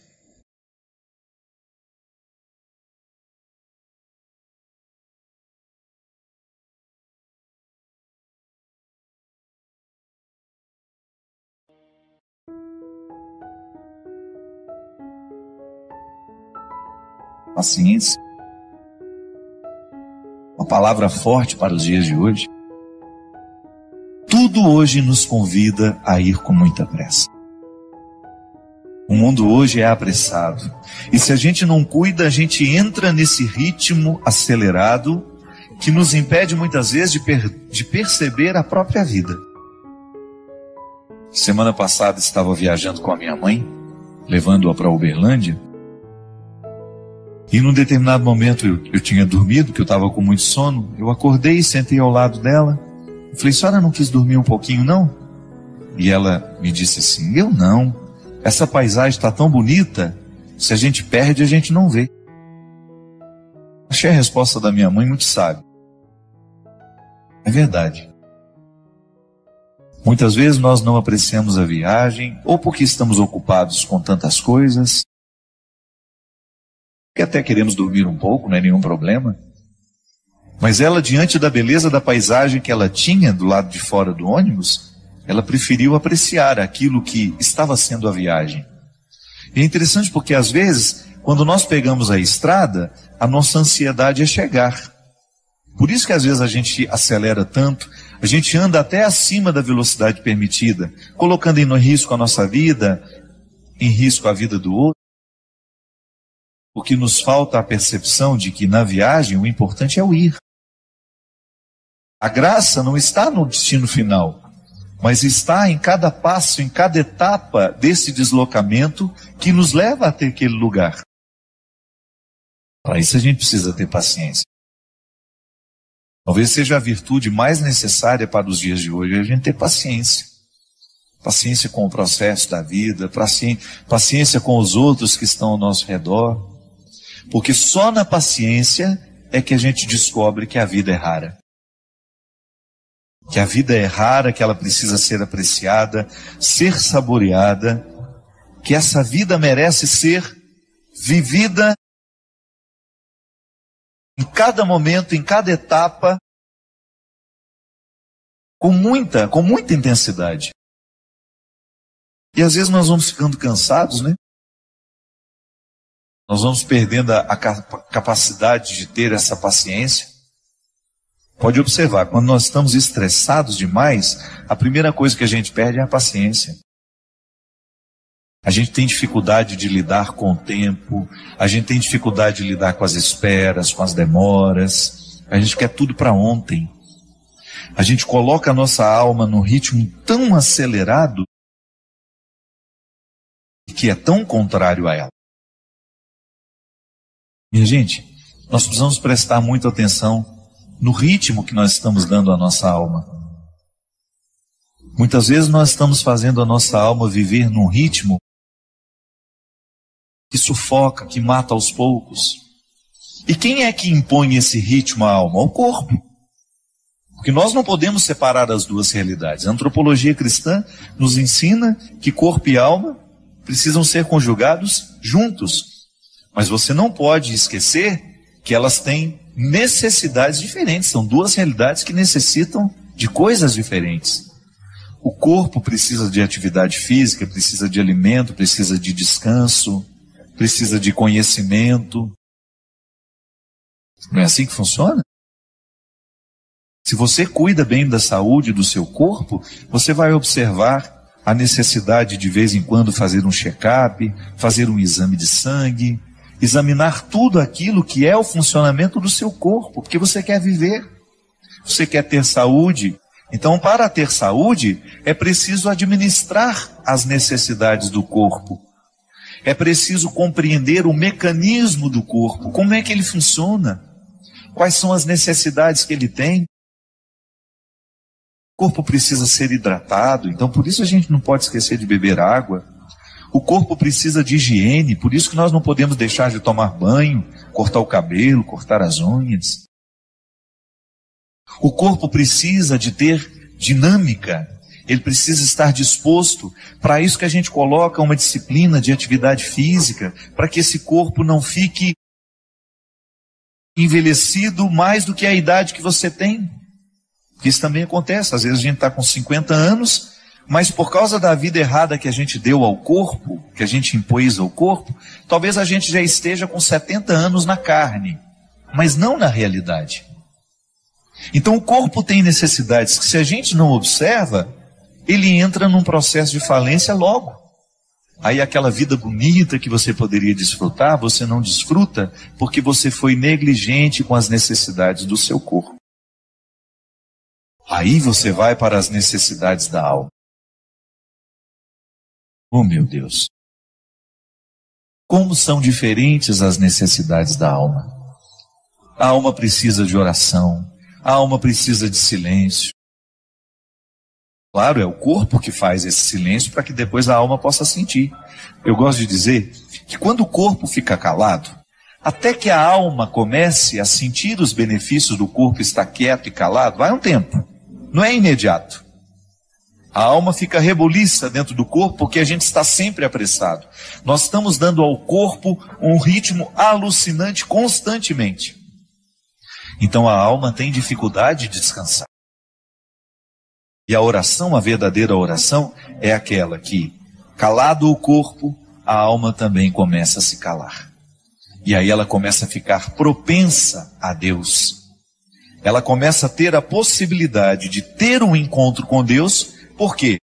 Paciência. Uma palavra forte para os dias de hoje. Tudo hoje nos convida a ir com muita pressa. O mundo hoje é apressado. E se a gente não cuida, a gente entra nesse ritmo acelerado que nos impede muitas vezes de perceber a própria vida. Semana passada estava viajando com a minha mãe, levando-a para Uberlândia. E num determinado momento eu tinha dormido, porque eu estava com muito sono. Eu acordei e sentei ao lado dela. Eu falei, senhora não quis dormir um pouquinho não? E ela me disse assim, eu não. Essa paisagem está tão bonita, se a gente perde a gente não vê. Achei a resposta da minha mãe muito sábia. É verdade. Muitas vezes nós não apreciamos a viagem, ou porque estamos ocupados com tantas coisas, que até queremos dormir um pouco, não é nenhum problema. Mas ela, diante da beleza da paisagem que ela tinha do lado de fora do ônibus, ela preferiu apreciar aquilo que estava sendo a viagem. E é interessante porque às vezes, quando nós pegamos a estrada, a nossa ansiedade é chegar. Por isso que às vezes a gente acelera tanto, a gente anda até acima da velocidade permitida, colocando em risco a nossa vida, em risco a vida do outro. Porque nos falta a percepção de que na viagem o importante é o ir. A graça não está no destino final, mas está em cada passo, em cada etapa desse deslocamento que nos leva até aquele lugar. Para isso a gente precisa ter paciência. Talvez seja a virtude mais necessária para os dias de hoje, a gente ter paciência. Paciência com o processo da vida, paciência com os outros que estão ao nosso redor. Porque só na paciência é que a gente descobre que a vida é rara. Que a vida é rara, que ela precisa ser apreciada, ser saboreada, que essa vida merece ser vivida em cada momento, em cada etapa, com muita intensidade. E às vezes nós vamos ficando cansados, né? Nós vamos perdendo a capacidade de ter essa paciência. Pode observar, quando nós estamos estressados demais, a primeira coisa que a gente perde é a paciência. A gente tem dificuldade de lidar com o tempo, a gente tem dificuldade de lidar com as esperas, com as demoras, a gente quer tudo para ontem. A gente coloca a nossa alma num ritmo tão acelerado que é tão contrário a ela. Minha gente, nós precisamos prestar muita atenção no ritmo que nós estamos dando à nossa alma. Muitas vezes nós estamos fazendo a nossa alma viver num ritmo que sufoca, que mata aos poucos. E quem é que impõe esse ritmo à alma? O corpo. Porque nós não podemos separar as duas realidades. A antropologia cristã nos ensina que corpo e alma precisam ser conjugados juntos. Mas você não pode esquecer que elas têm necessidades diferentes. São duas realidades que necessitam de coisas diferentes. O corpo precisa de atividade física, precisa de alimento, precisa de descanso, precisa de conhecimento. Não é assim que funciona? Se você cuida bem da saúde do seu corpo, você vai observar a necessidade de vez em quando fazer um check-up, fazer um exame de sangue, examinar tudo aquilo que é o funcionamento do seu corpo, porque você quer viver, você quer ter saúde. Então, para ter saúde, é preciso administrar as necessidades do corpo. É preciso compreender o mecanismo do corpo, como é que ele funciona, quais são as necessidades que ele tem. O corpo precisa ser hidratado, então por isso a gente não pode esquecer de beber água. O corpo precisa de higiene, por isso que nós não podemos deixar de tomar banho, cortar o cabelo, cortar as unhas. O corpo precisa de ter dinâmica, ele precisa estar disposto. Para isso que a gente coloca uma disciplina de atividade física, para que esse corpo não fique envelhecido mais do que a idade que você tem. Isso também acontece, às vezes a gente está com 50 anos, mas por causa da vida errada que a gente deu ao corpo, que a gente impôs ao corpo, talvez a gente já esteja com 70 anos na carne, mas não na realidade. Então o corpo tem necessidades que, se a gente não observa, ele entra num processo de falência logo. Aí aquela vida bonita que você poderia desfrutar, você não desfruta porque você foi negligente com as necessidades do seu corpo. Aí você vai para as necessidades da alma. Oh, meu Deus! Como são diferentes as necessidades da alma. A alma precisa de oração, a alma precisa de silêncio. Claro, é o corpo que faz esse silêncio para que depois a alma possa sentir. Eu gosto de dizer que quando o corpo fica calado, até que a alma comece a sentir os benefícios do corpo estar quieto e calado, vai um tempo. Não é imediato. A alma fica rebuliça dentro do corpo porque a gente está sempre apressado. Nós estamos dando ao corpo um ritmo alucinante constantemente. Então a alma tem dificuldade de descansar. E a oração, a verdadeira oração, é aquela que, calado o corpo, a alma também começa a se calar. E aí ela começa a ficar propensa a Deus. Ela começa a ter a possibilidade de ter um encontro com Deus, porque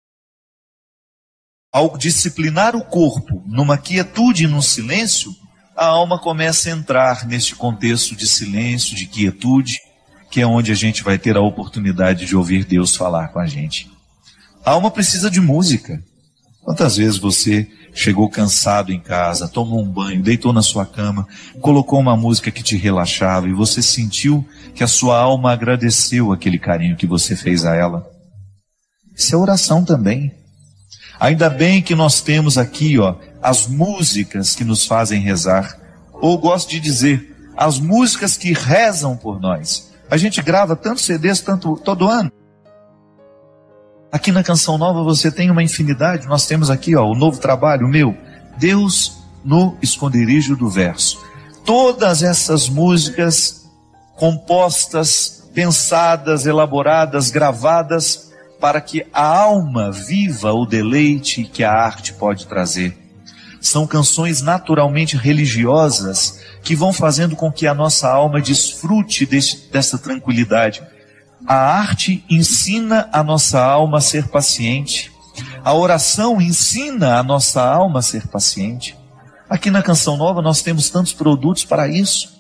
ao disciplinar o corpo numa quietude e num silêncio, a alma começa a entrar neste contexto de silêncio, de quietude, que é onde a gente vai ter a oportunidade de ouvir Deus falar com a gente. A alma precisa de música. Quantas vezes você chegou cansado em casa, tomou um banho, deitou na sua cama, colocou uma música que te relaxava e você sentiu que a sua alma agradeceu aquele carinho que você fez a ela? Isso é oração também. Ainda bem que nós temos aqui, as músicas que nos fazem rezar. Ou gosto de dizer, as músicas que rezam por nós. A gente grava tantos CDs todo ano. Aqui na Canção Nova você tem uma infinidade. Nós temos aqui o novo trabalho meu, Deus no Esconderijo do Verso. Todas essas músicas compostas, pensadas, elaboradas, gravadas, para que a alma viva o deleite que a arte pode trazer. São canções naturalmente religiosas que vão fazendo com que a nossa alma desfrute dessa tranquilidade. A arte ensina a nossa alma a ser paciente. A oração ensina a nossa alma a ser paciente. Aqui na Canção Nova nós temos tantos produtos para isso.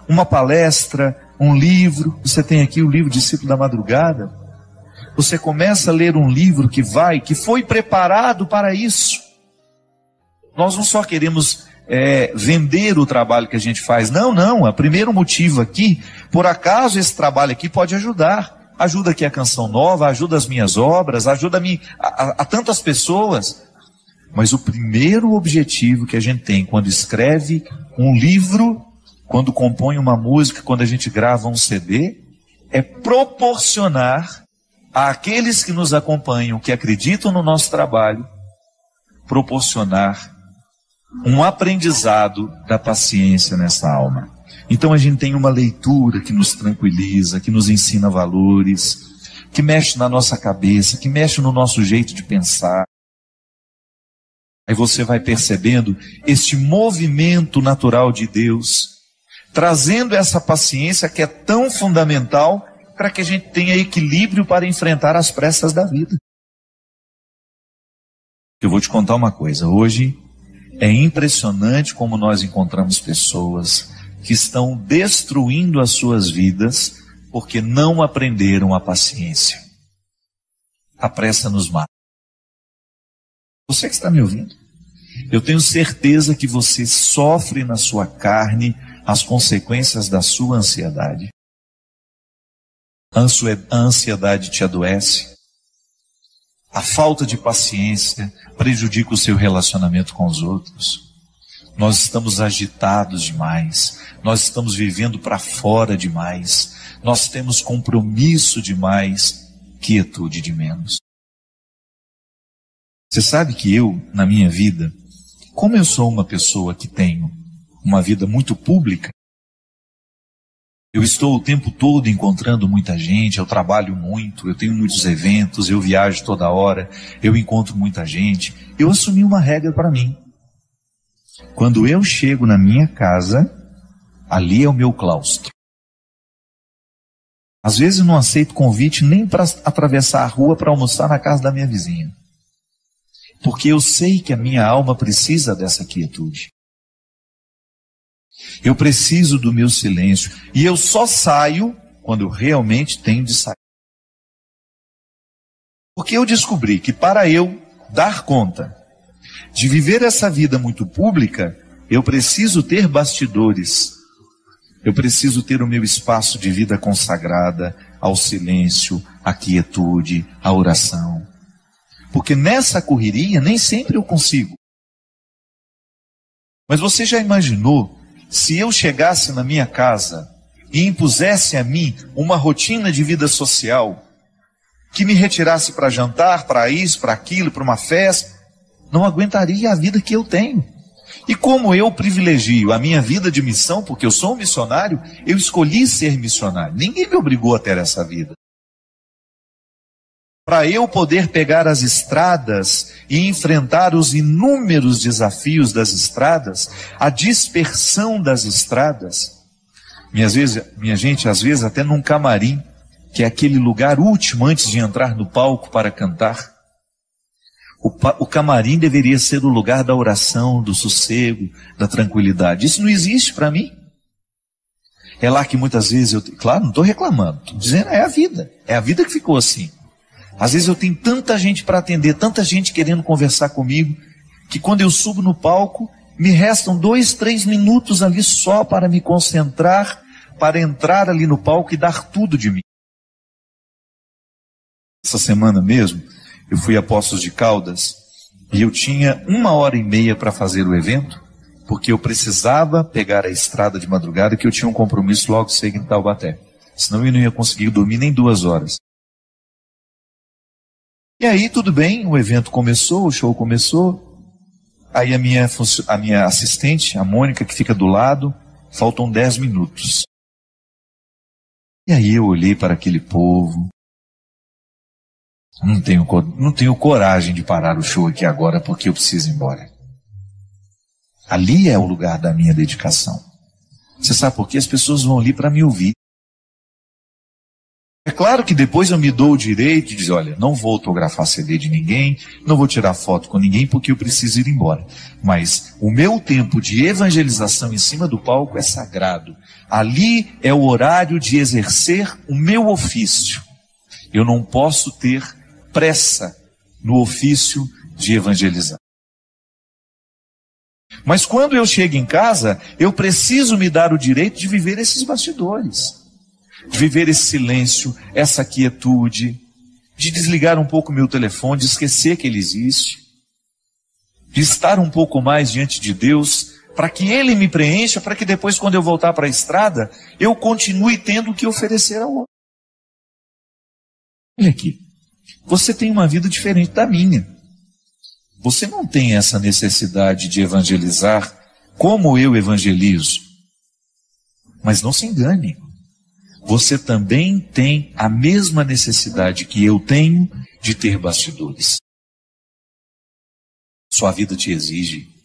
Uma palestra, um livro. Você tem aqui o livro Discípulo da Madrugada. Você começa a ler um livro que foi preparado para isso. Nós não só queremos vender o trabalho que a gente faz. Não. O primeiro motivo aqui, por acaso esse trabalho aqui pode ajudar. Ajuda aqui a Canção Nova, ajuda as minhas obras, ajuda a tantas pessoas. Mas o primeiro objetivo que a gente tem quando escreve um livro, quando compõe uma música, quando a gente grava um CD, é proporcionar àqueles que nos acompanham, que acreditam no nosso trabalho, proporcionar um aprendizado da paciência nessa alma. Então a gente tem uma leitura que nos tranquiliza, que nos ensina valores, que mexe na nossa cabeça, que mexe no nosso jeito de pensar. Aí você vai percebendo este movimento natural de Deus, trazendo essa paciência que é tão fundamental para que a gente tenha equilíbrio para enfrentar as pressas da vida. Eu vou te contar uma coisa, hoje é impressionante como nós encontramos pessoas que estão destruindo as suas vidas porque não aprenderam a paciência. A pressa nos mata. Você que está me ouvindo, eu tenho certeza que você sofre na sua carne as consequências da sua ansiedade. A ansiedade te adoece. A falta de paciência prejudica o seu relacionamento com os outros. Nós estamos agitados demais. Nós estamos vivendo para fora demais. Nós temos compromisso demais, quietude de menos. Você sabe que eu, na minha vida, como eu sou uma pessoa que tenho uma vida muito pública, eu estou o tempo todo encontrando muita gente, eu trabalho muito, eu tenho muitos eventos, eu viajo toda hora, eu encontro muita gente. Eu assumi uma regra para mim. Quando eu chego na minha casa, ali é o meu claustro. Às vezes eu não aceito convite nem para atravessar a rua para almoçar na casa da minha vizinha. Porque eu sei que a minha alma precisa dessa quietude. Eu preciso do meu silêncio. E eu só saio quando eu realmente tenho de sair. Porque eu descobri que para eu dar conta de viver essa vida muito pública, eu preciso ter bastidores. Eu preciso ter o meu espaço de vida consagrada ao silêncio, à quietude, à oração. Porque nessa correria nem sempre eu consigo. Mas você já imaginou se eu chegasse na minha casa e impusesse a mim uma rotina de vida social que me retirasse para jantar, para isso, para aquilo, para uma festa? Não aguentaria a vida que eu tenho. E como eu privilegio a minha vida de missão, porque eu sou um missionário, eu escolhi ser missionário. Ninguém me obrigou a ter essa vida. Para eu poder pegar as estradas e enfrentar os inúmeros desafios das estradas, a dispersão das estradas, minha gente, às vezes até num camarim, que é aquele lugar último antes de entrar no palco para cantar, o camarim deveria ser o lugar da oração, do sossego, da tranquilidade. Isso não existe para mim. É lá que muitas vezes claro, não estou reclamando, estou dizendo é a vida que ficou assim. Às vezes eu tenho tanta gente para atender, tanta gente querendo conversar comigo, que quando eu subo no palco, me restam 2, 3 minutos ali só para me concentrar, para entrar ali no palco e dar tudo de mim. Essa semana mesmo, eu fui a Poços de Caldas e eu tinha 1h30 para fazer o evento, porque eu precisava pegar a estrada de madrugada, que eu tinha um compromisso logo cedo em Taubaté. Senão eu não ia conseguir dormir nem 2 horas. E aí, tudo bem, o evento começou, o show começou. Aí a minha assistente, a Mônica, que fica do lado, faltam 10 minutos. E aí eu olhei para aquele povo. Não tenho coragem de parar o show aqui agora, porque eu preciso ir embora. Ali é o lugar da minha dedicação. Você sabe por quê? As pessoas vão ali para me ouvir. É claro que depois eu me dou o direito de dizer, olha, não vou autografar CD de ninguém, não vou tirar foto com ninguém porque eu preciso ir embora. Mas o meu tempo de evangelização em cima do palco é sagrado. Ali é o horário de exercer o meu ofício. Eu não posso ter pressa no ofício de evangelizar. Mas quando eu chego em casa, eu preciso me dar o direito de viver esses bastidores. De viver esse silêncio, essa quietude, de desligar um pouco o meu telefone, de esquecer que ele existe, de estar um pouco mais diante de Deus, para que Ele me preencha, para que depois, quando eu voltar para a estrada, eu continue tendo o que oferecer ao outro. Olha aqui, você tem uma vida diferente da minha. Você não tem essa necessidade de evangelizar como eu evangelizo. Mas não se engane. Você também tem a mesma necessidade que eu tenho de ter bastidores. Sua vida te exige.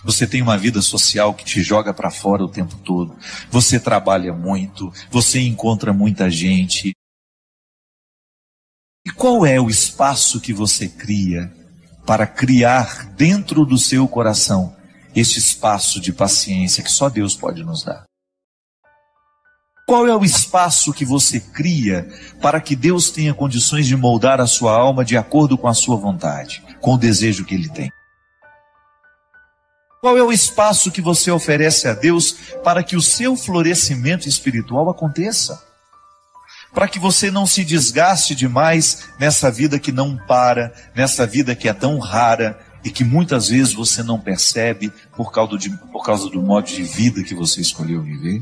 Você tem uma vida social que te joga para fora o tempo todo. Você trabalha muito, você encontra muita gente. E qual é o espaço que você cria para criar dentro do seu coração esse espaço de paciência que só Deus pode nos dar? Qual é o espaço que você cria para que Deus tenha condições de moldar a sua alma de acordo com a sua vontade, com o desejo que Ele tem? Qual é o espaço que você oferece a Deus para que o seu florescimento espiritual aconteça? Para que você não se desgaste demais nessa vida que não para, nessa vida que é tão rara e que muitas vezes você não percebe por causa do modo de vida que você escolheu viver?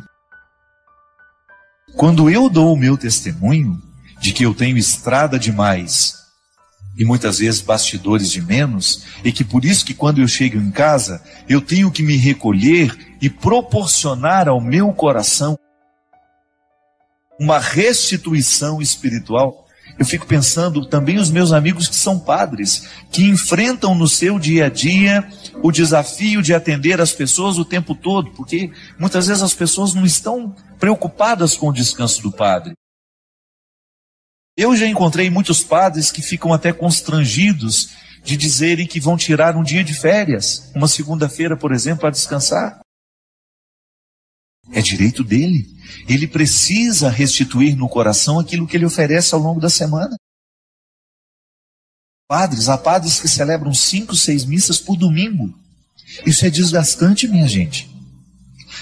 Quando eu dou o meu testemunho de que eu tenho estrada demais e muitas vezes bastidores de menos, e que por isso que quando eu chego em casa, eu tenho que me recolher e proporcionar ao meu coração uma restituição espiritual. Eu fico pensando também os meus amigos que são padres, que enfrentam no seu dia a dia o desafio de atender as pessoas o tempo todo, porque muitas vezes as pessoas não estão preocupadas com o descanso do padre. Eu já encontrei muitos padres que ficam até constrangidos de dizerem que vão tirar um dia de férias, uma segunda-feira, por exemplo, para descansar. É direito dele. Ele precisa restituir no coração aquilo que ele oferece ao longo da semana. Há padres que celebram 5, 6 missas por domingo. Isso é desgastante, minha gente.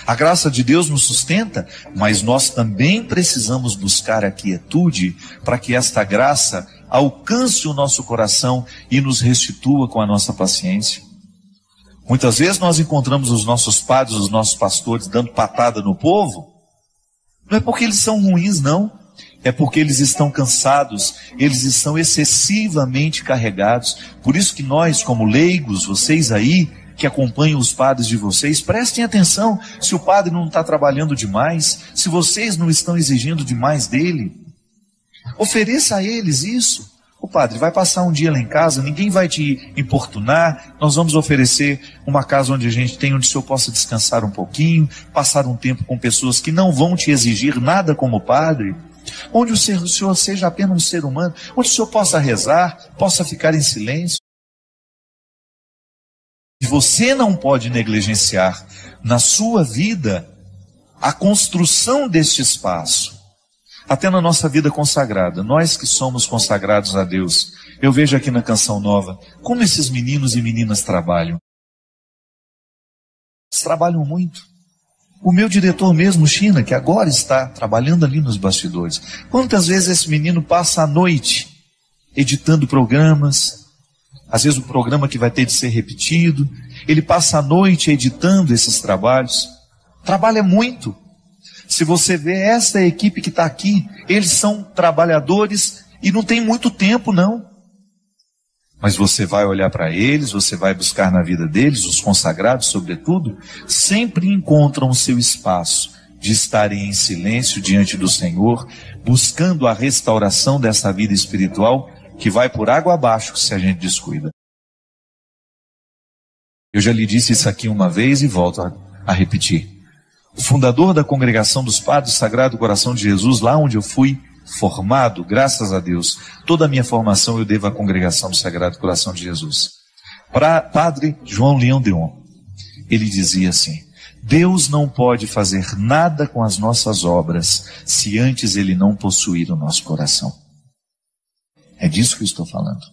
A graça de Deus nos sustenta, mas nós também precisamos buscar a quietude para que esta graça alcance o nosso coração e nos restitua com a nossa paciência. Muitas vezes nós encontramos os nossos padres, os nossos pastores dando patada no povo. Não é porque eles são ruins, não. É porque eles estão cansados, eles estão excessivamente carregados. Por isso que nós, como leigos, vocês aí, que acompanham os padres de vocês, prestem atenção se o padre não está trabalhando demais, se vocês não estão exigindo demais dele. Ofereça a eles isso. O padre vai passar um dia lá em casa, ninguém vai te importunar, nós vamos oferecer uma casa onde onde o senhor possa descansar um pouquinho, passar um tempo com pessoas que não vão te exigir nada como padre, onde o senhor seja apenas um ser humano, onde o senhor possa rezar, possa ficar em silêncio. E você não pode negligenciar na sua vida a construção deste espaço. Até na nossa vida consagrada, nós que somos consagrados a Deus, eu vejo aqui na Canção Nova, como esses meninos e meninas trabalham. Eles trabalham muito. O meu diretor mesmo, China, que agora está trabalhando ali nos bastidores, quantas vezes esse menino passa a noite editando programas, às vezes o programa que vai ter de ser repetido, ele passa a noite editando esses trabalhos, trabalha muito. Se você vê essa equipe que está aqui, eles são trabalhadores e não tem muito tempo, não. Mas você vai olhar para eles, você vai buscar na vida deles, os consagrados sobretudo, sempre encontram o seu espaço de estarem em silêncio diante do Senhor, buscando a restauração dessa vida espiritual que vai por água abaixo se a gente descuida. Eu já lhe disse isso aqui uma vez e volto a repetir. O fundador da Congregação dos Padres do Sagrado Coração de Jesus, lá onde eu fui formado, graças a Deus, toda a minha formação eu devo à Congregação do Sagrado Coração de Jesus. Para Padre João Leão Deon, ele dizia assim: Deus não pode fazer nada com as nossas obras se antes Ele não possuir o nosso coração. É disso que eu estou falando.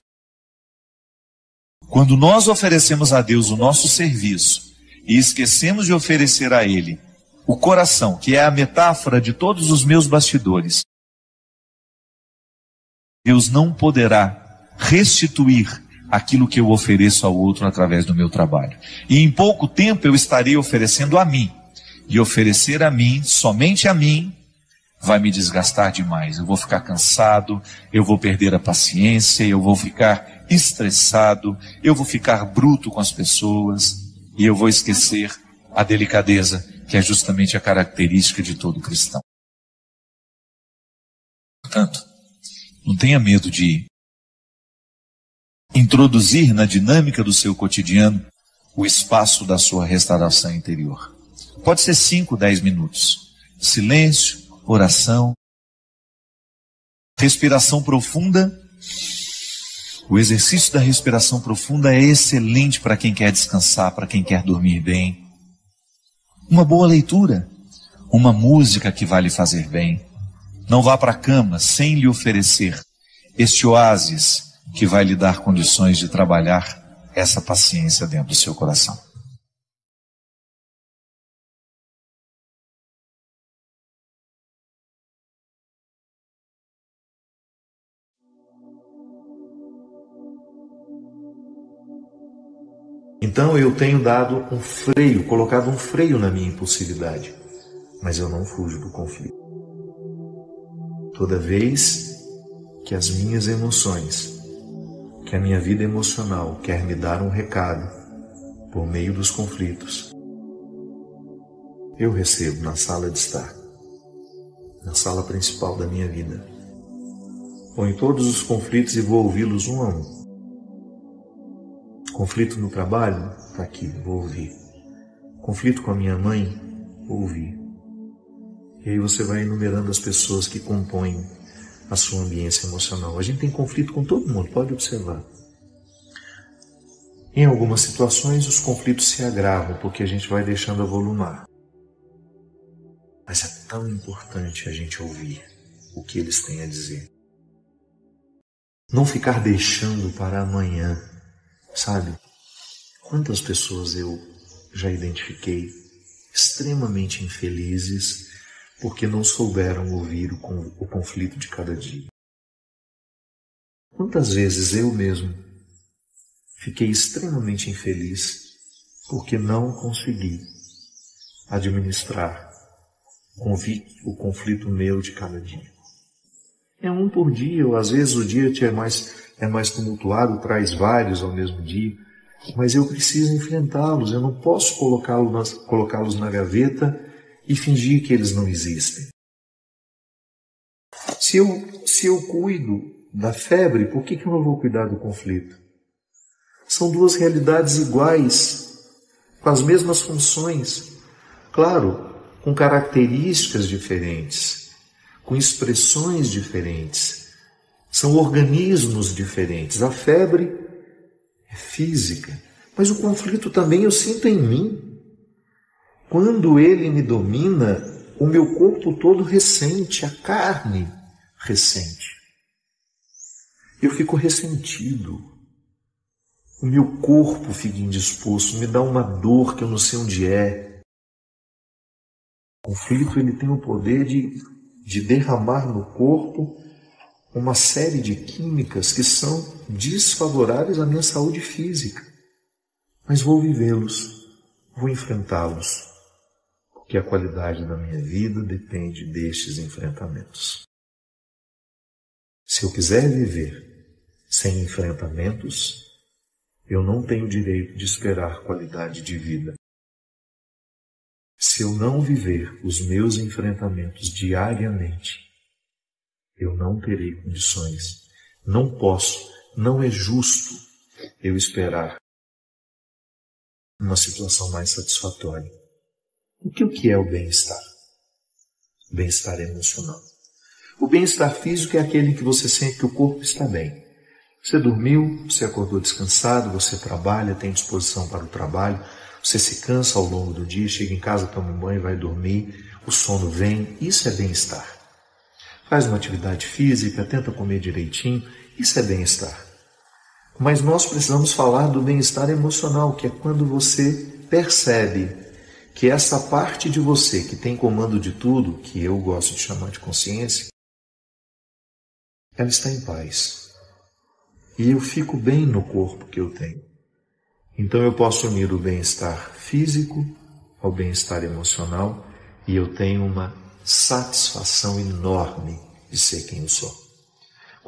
Quando nós oferecemos a Deus o nosso serviço e esquecemos de oferecer a Ele o coração, que é a metáfora de todos os meus bastidores, Deus não poderá restituir aquilo que eu ofereço ao outro através do meu trabalho. E em pouco tempo eu estarei oferecendo a mim. E oferecer a mim, somente a mim, vai me desgastar demais. Eu vou ficar cansado, eu vou perder a paciência, eu vou ficar estressado, eu vou ficar bruto com as pessoas e eu vou esquecer a delicadeza, que é justamente a característica de todo cristão. Portanto, não tenha medo de introduzir na dinâmica do seu cotidiano o espaço da sua restauração interior. Pode ser 5, 10 minutos. Silêncio, oração, respiração profunda. O exercício da respiração profunda é excelente para quem quer descansar, para quem quer dormir bem. Uma boa leitura, uma música que vai lhe fazer bem. Não vá para a cama sem lhe oferecer este oásis que vai lhe dar condições de trabalhar essa paciência dentro do seu coração. Então eu tenho dado um freio, colocado um freio na minha impulsividade, mas eu não fujo do conflito. Toda vez que as minhas emoções, que a minha vida emocional quer me dar um recado por meio dos conflitos, eu recebo na sala de estar, na sala principal da minha vida, ou em todos os conflitos e vou ouvi-los um a um. Conflito no trabalho? Está aqui, vou ouvir. Conflito com a minha mãe? Vou ouvir. E aí você vai enumerando as pessoas que compõem a sua ambiência emocional. A gente tem conflito com todo mundo, pode observar. Em algumas situações os conflitos se agravam porque a gente vai deixando avolumar. Mas é tão importante a gente ouvir o que eles têm a dizer. Não ficar deixando para amanhã. Sabe, quantas pessoas eu já identifiquei extremamente infelizes porque não souberam ouvir o conflito de cada dia. Quantas vezes eu mesmo fiquei extremamente infeliz porque não consegui administrar o conflito meu de cada dia. É um por dia, ou às vezes o dia é mais tumultuado, traz vários ao mesmo dia, mas eu preciso enfrentá-los, eu não posso colocá-los na gaveta e fingir que eles não existem. Se eu cuido da febre, por que eu não vou cuidar do conflito? São duas realidades iguais, com as mesmas funções, claro, com características diferentes, com expressões diferentes. São organismos diferentes. A febre é física, mas o conflito também eu sinto em mim. Quando ele me domina, o meu corpo todo ressente, a carne ressente. Eu fico ressentido. O meu corpo fica indisposto, me dá uma dor que eu não sei onde é. O conflito ele tem o poder de derramar no corpo uma série de químicas que são desfavoráveis à minha saúde física. Mas vou vivê-los, vou enfrentá-los, porque a qualidade da minha vida depende destes enfrentamentos. Se eu quiser viver sem enfrentamentos, eu não tenho direito de esperar qualidade de vida. Se eu não viver os meus enfrentamentos diariamente, eu não terei condições, não posso, não é justo eu esperar uma situação mais satisfatória. O que é o bem-estar? O bem-estar emocional. O bem-estar físico é aquele em que você sente que o corpo está bem. Você dormiu, você acordou descansado, você trabalha, tem disposição para o trabalho, você se cansa ao longo do dia, chega em casa, toma um banho, vai dormir, o sono vem, isso é bem-estar. Faz uma atividade física, tenta comer direitinho, isso é bem-estar. Mas nós precisamos falar do bem-estar emocional, que é quando você percebe que essa parte de você que tem comando de tudo, que eu gosto de chamar de consciência, ela está em paz. E eu fico bem no corpo que eu tenho. Então eu posso unir o bem-estar físico ao bem-estar emocional e eu tenho uma satisfação enorme de ser quem eu sou.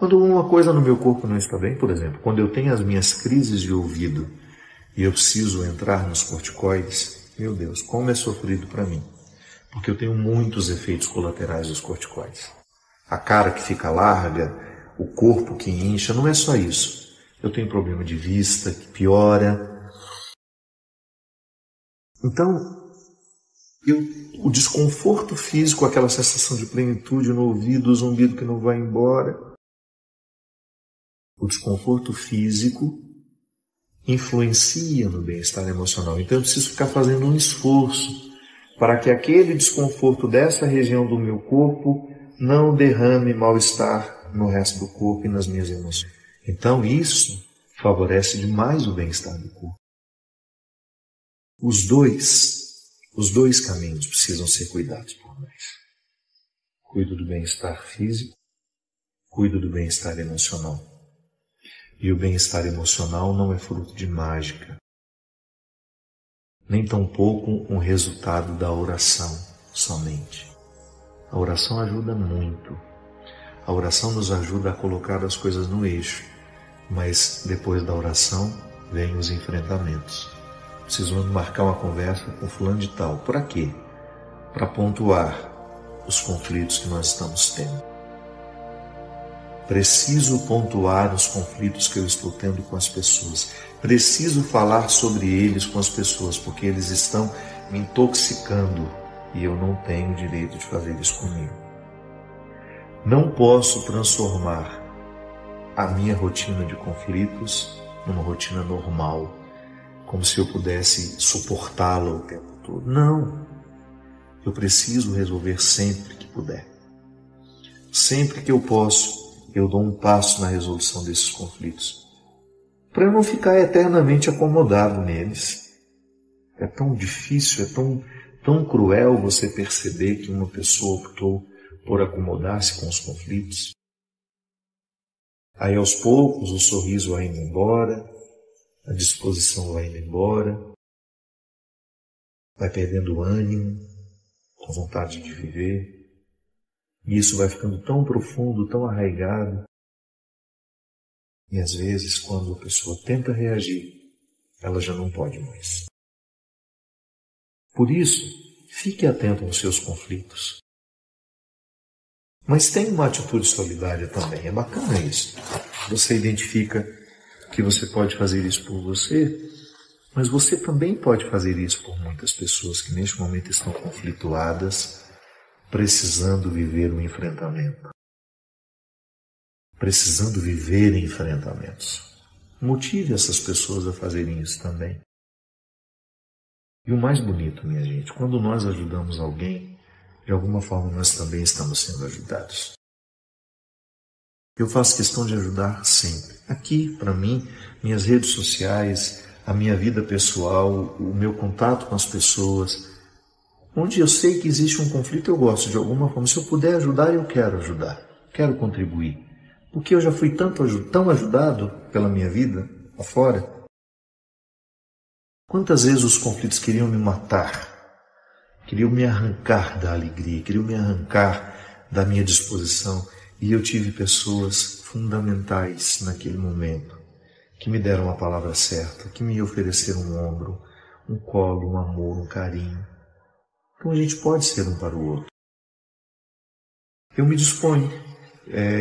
Quando uma coisa no meu corpo não está bem, por exemplo, quando eu tenho as minhas crises de ouvido e eu preciso entrar nos corticoides, meu Deus, como é sofrido para mim. Porque eu tenho muitos efeitos colaterais dos corticoides. A cara que fica larga, o corpo que incha, não é só isso. Eu tenho problema de vista que piora. Então, o desconforto físico, aquela sensação de plenitude no ouvido, o zumbido que não vai embora. O desconforto físico influencia no bem-estar emocional. Então eu preciso ficar fazendo um esforço para que aquele desconforto dessa região do meu corpo não derrame mal-estar no resto do corpo e nas minhas emoções. Então isso favorece demais o bem-estar do corpo. Os dois caminhos precisam ser cuidados por nós. Cuido do bem-estar físico, cuido do bem-estar emocional. E o bem-estar emocional não é fruto de mágica, nem tampouco um resultado da oração somente. A oração ajuda muito. A oração nos ajuda a colocar as coisas no eixo, mas depois da oração vêm os enfrentamentos. Preciso marcar uma conversa com fulano de tal. Para quê? Para pontuar os conflitos que nós estamos tendo. Preciso pontuar os conflitos que eu estou tendo com as pessoas. Preciso falar sobre eles com as pessoas, porque eles estão me intoxicando e eu não tenho o direito de fazer isso comigo. Não posso transformar a minha rotina de conflitos numa rotina normal, como se eu pudesse suportá-la o tempo todo. Não. Eu preciso resolver sempre que puder. Sempre que eu posso, eu dou um passo na resolução desses conflitos, para eu não ficar eternamente acomodado neles. É tão difícil, é tão cruel você perceber que uma pessoa optou por acomodar-se com os conflitos. Aí aos poucos o sorriso vai indo embora, a disposição vai indo embora, vai perdendo o ânimo, a vontade de viver. E isso vai ficando tão profundo, tão arraigado. E às vezes, quando a pessoa tenta reagir, ela já não pode mais. Por isso, fique atento aos seus conflitos. Mas tenha uma atitude solidária também. É bacana isso. Você identifica que você pode fazer isso por você, mas você também pode fazer isso por muitas pessoas que neste momento estão conflituadas, precisando viver um enfrentamento. Precisando viver enfrentamentos. Motive essas pessoas a fazerem isso também. E o mais bonito, minha gente, quando nós ajudamos alguém, de alguma forma nós também estamos sendo ajudados. Eu faço questão de ajudar sempre. Aqui, para mim, minhas redes sociais, a minha vida pessoal, o meu contato com as pessoas, onde eu sei que existe um conflito, eu gosto de alguma forma. Se eu puder ajudar, eu quero ajudar. Quero contribuir. Porque eu já fui tão ajudado pela minha vida afora. Quantas vezes os conflitos queriam me matar, queriam me arrancar da alegria, queriam me arrancar da minha disposição. E eu tive pessoas fundamentais naquele momento, que me deram a palavra certa, que me ofereceram um ombro, um colo, um amor, um carinho. Então a gente pode ser um para o outro. Eu me disponho,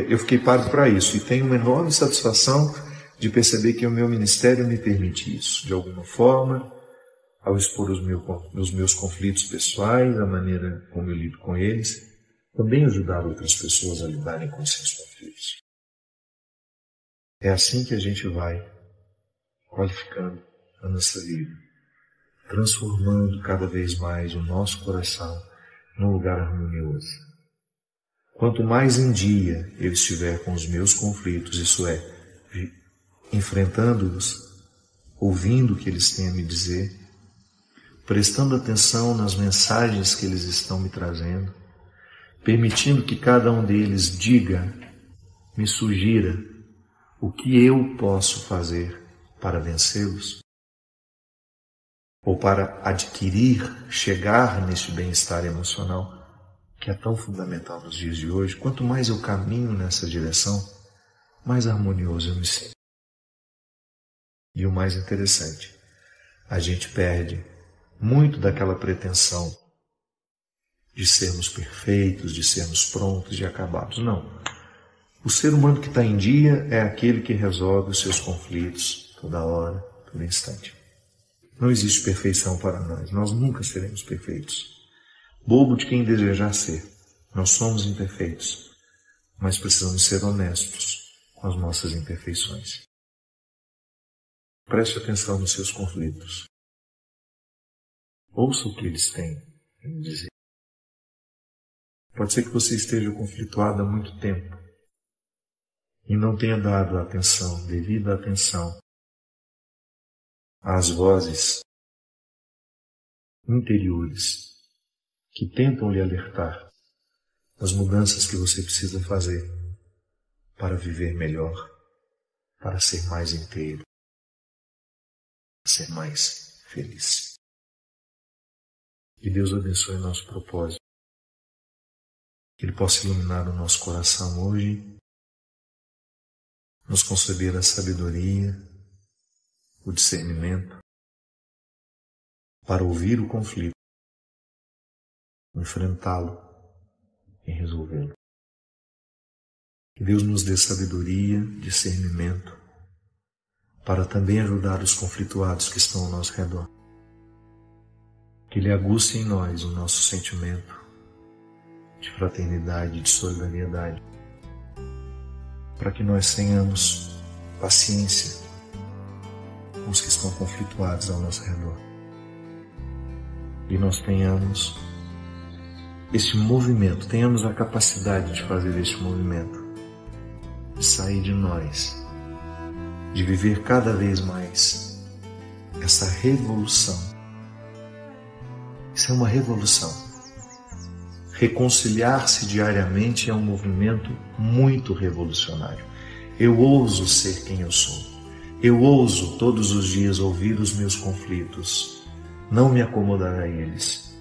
eu fiquei pago para isso e tenho uma enorme satisfação de perceber que o meu ministério me permite isso. De alguma forma, ao expor os meus conflitos pessoais, a maneira como eu lido com eles, também ajudar outras pessoas a lidarem com seus conflitos. É assim que a gente vai qualificando a nossa vida, transformando cada vez mais o nosso coração num lugar harmonioso. Quanto mais em dia eu estiver com os meus conflitos, isso é, enfrentando-os, ouvindo o que eles têm a me dizer, prestando atenção nas mensagens que eles estão me trazendo, permitindo que cada um deles diga, me sugira o que eu posso fazer para vencê-los, ou para adquirir, chegar neste bem-estar emocional, que é tão fundamental nos dias de hoje. Quanto mais eu caminho nessa direção, mais harmonioso eu me sinto. E o mais interessante, a gente perde muito daquela pretensão de sermos perfeitos, de sermos prontos e acabados. Não. O ser humano que está em dia é aquele que resolve os seus conflitos toda hora, todo instante. Não existe perfeição para nós. Nós nunca seremos perfeitos. Bobo de quem desejar ser. Nós somos imperfeitos, mas precisamos ser honestos com as nossas imperfeições. Preste atenção nos seus conflitos. Ouça o que eles têm a dizer. Pode ser que você esteja conflituado há muito tempo e não tenha dado atenção, devida atenção, às vozes interiores que tentam lhe alertar das mudanças que você precisa fazer para viver melhor, para ser mais inteiro, para ser mais feliz. Que Deus abençoe o nosso propósito. Que Ele possa iluminar o nosso coração hoje, nos conceder a sabedoria, o discernimento, para ouvir o conflito, enfrentá-lo e resolvê-lo. Que Deus nos dê sabedoria, discernimento, para também ajudar os conflituados que estão ao nosso redor. Que Ele aguce em nós o nosso sentimento de fraternidade, de solidariedade, para que nós tenhamos paciência com os que estão conflituados ao nosso redor. E nós tenhamos este movimento, tenhamos a capacidade de fazer este movimento, de sair de nós, de viver cada vez mais essa revolução. Isso é uma revolução. Reconciliar-se diariamente é um movimento muito revolucionário. Eu ouso ser quem eu sou. Eu ouso todos os dias ouvir os meus conflitos, não me acomodar a eles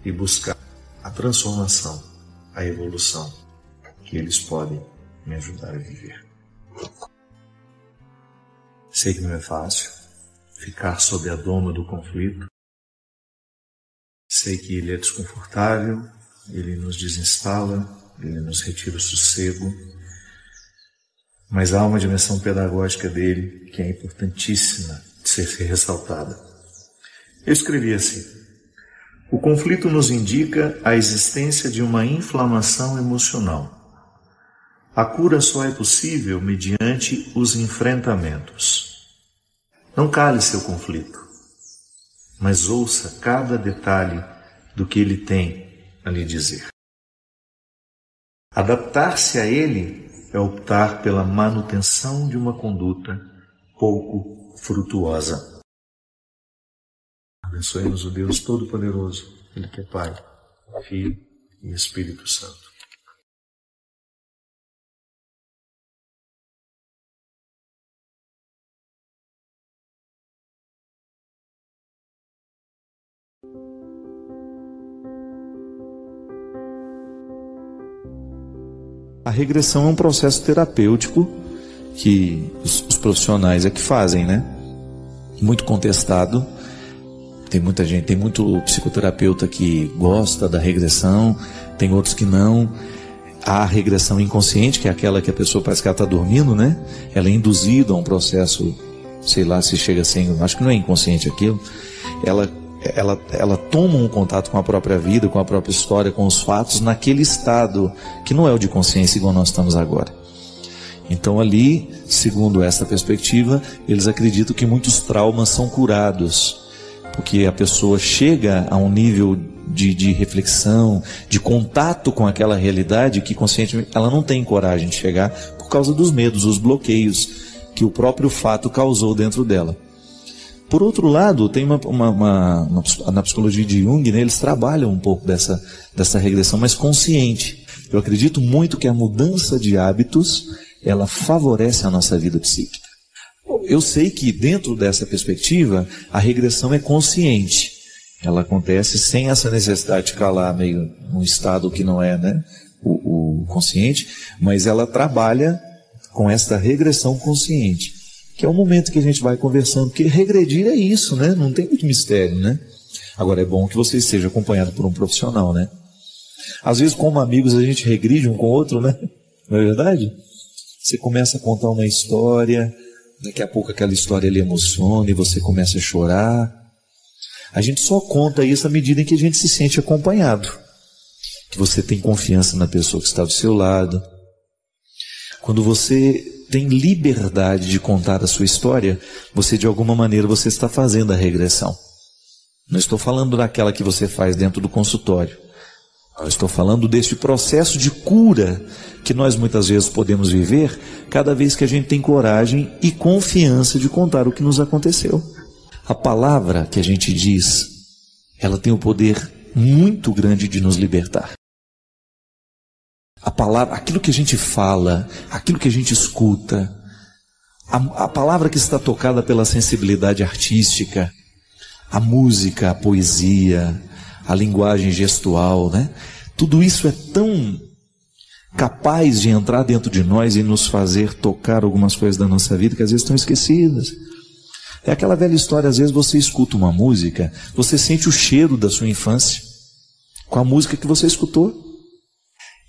e buscar a transformação, a evolução que eles podem me ajudar a viver. Sei que não é fácil ficar sob a doma do conflito. Sei que ele é desconfortável, ele nos desinstala, ele nos retira o sossego, mas há uma dimensão pedagógica dele que é importantíssima de ser ressaltada. Eu escrevi assim: o conflito nos indica a existência de uma inflamação emocional. A cura só é possível mediante os enfrentamentos. Não cale seu conflito, mas ouça cada detalhe do que ele tem a lhe dizer. Adaptar-se a ele é optar pela manutenção de uma conduta pouco frutuosa. Abençoe-nos o Deus Todo-Poderoso, Ele que é Pai, Filho e Espírito Santo. A regressão é um processo terapêutico que os profissionais é que fazem, né? Muito contestado. Tem muita gente, tem muito psicoterapeuta que gosta da regressão, tem outros que não. A regressão inconsciente, que é aquela que a pessoa parece que ela está dormindo, né? Ela é induzida a um processo, sei lá se chega a ser, acho que não é inconsciente aquilo. Ela toma um contato com a própria vida, com a própria história, com os fatos, naquele estado que não é o de consciência igual nós estamos agora. Então ali, segundo essa perspectiva, eles acreditam que muitos traumas são curados, porque a pessoa chega a um nível de reflexão, de contato com aquela realidade que conscientemente ela não tem coragem de chegar por causa dos medos, os bloqueios que o próprio fato causou dentro dela. Por outro lado, tem na psicologia de Jung, né, eles trabalham um pouco dessa regressão mais consciente. Eu acredito muito que a mudança de hábitos, ela favorece a nossa vida psíquica. Eu sei que dentro dessa perspectiva, a regressão é consciente. Ela acontece sem essa necessidade de ficar lá meio num estado que não é, né, o consciente, mas ela trabalha com esta regressão consciente, que é o momento que a gente vai conversando, porque regredir é isso, né? Não tem muito mistério, né? Agora é bom que você esteja acompanhado por um profissional, né? Às vezes, como amigos, a gente regride um com o outro, né? Não é verdade? Você começa a contar uma história, daqui a pouco aquela história lhe emociona e você começa a chorar. A gente só conta isso à medida em que a gente se sente acompanhado, que você tem confiança na pessoa que está do seu lado. Quando você tem liberdade de contar a sua história, você de alguma maneira você está fazendo a regressão. Não estou falando daquela que você faz dentro do consultório. Eu estou falando deste processo de cura que nós muitas vezes podemos viver cada vez que a gente tem coragem e confiança de contar o que nos aconteceu. A palavra que a gente diz, ela tem o poder muito grande de nos libertar. A palavra, aquilo que a gente fala, aquilo que a gente escuta, a palavra que está tocada pela sensibilidade artística, a música, a poesia, a linguagem gestual, né? Tudo isso é tão capaz de entrar dentro de nós e nos fazer tocar algumas coisas da nossa vida que às vezes estão esquecidas. É aquela velha história, às vezes você escuta uma música, você sente o cheiro da sua infância com a música que você escutou.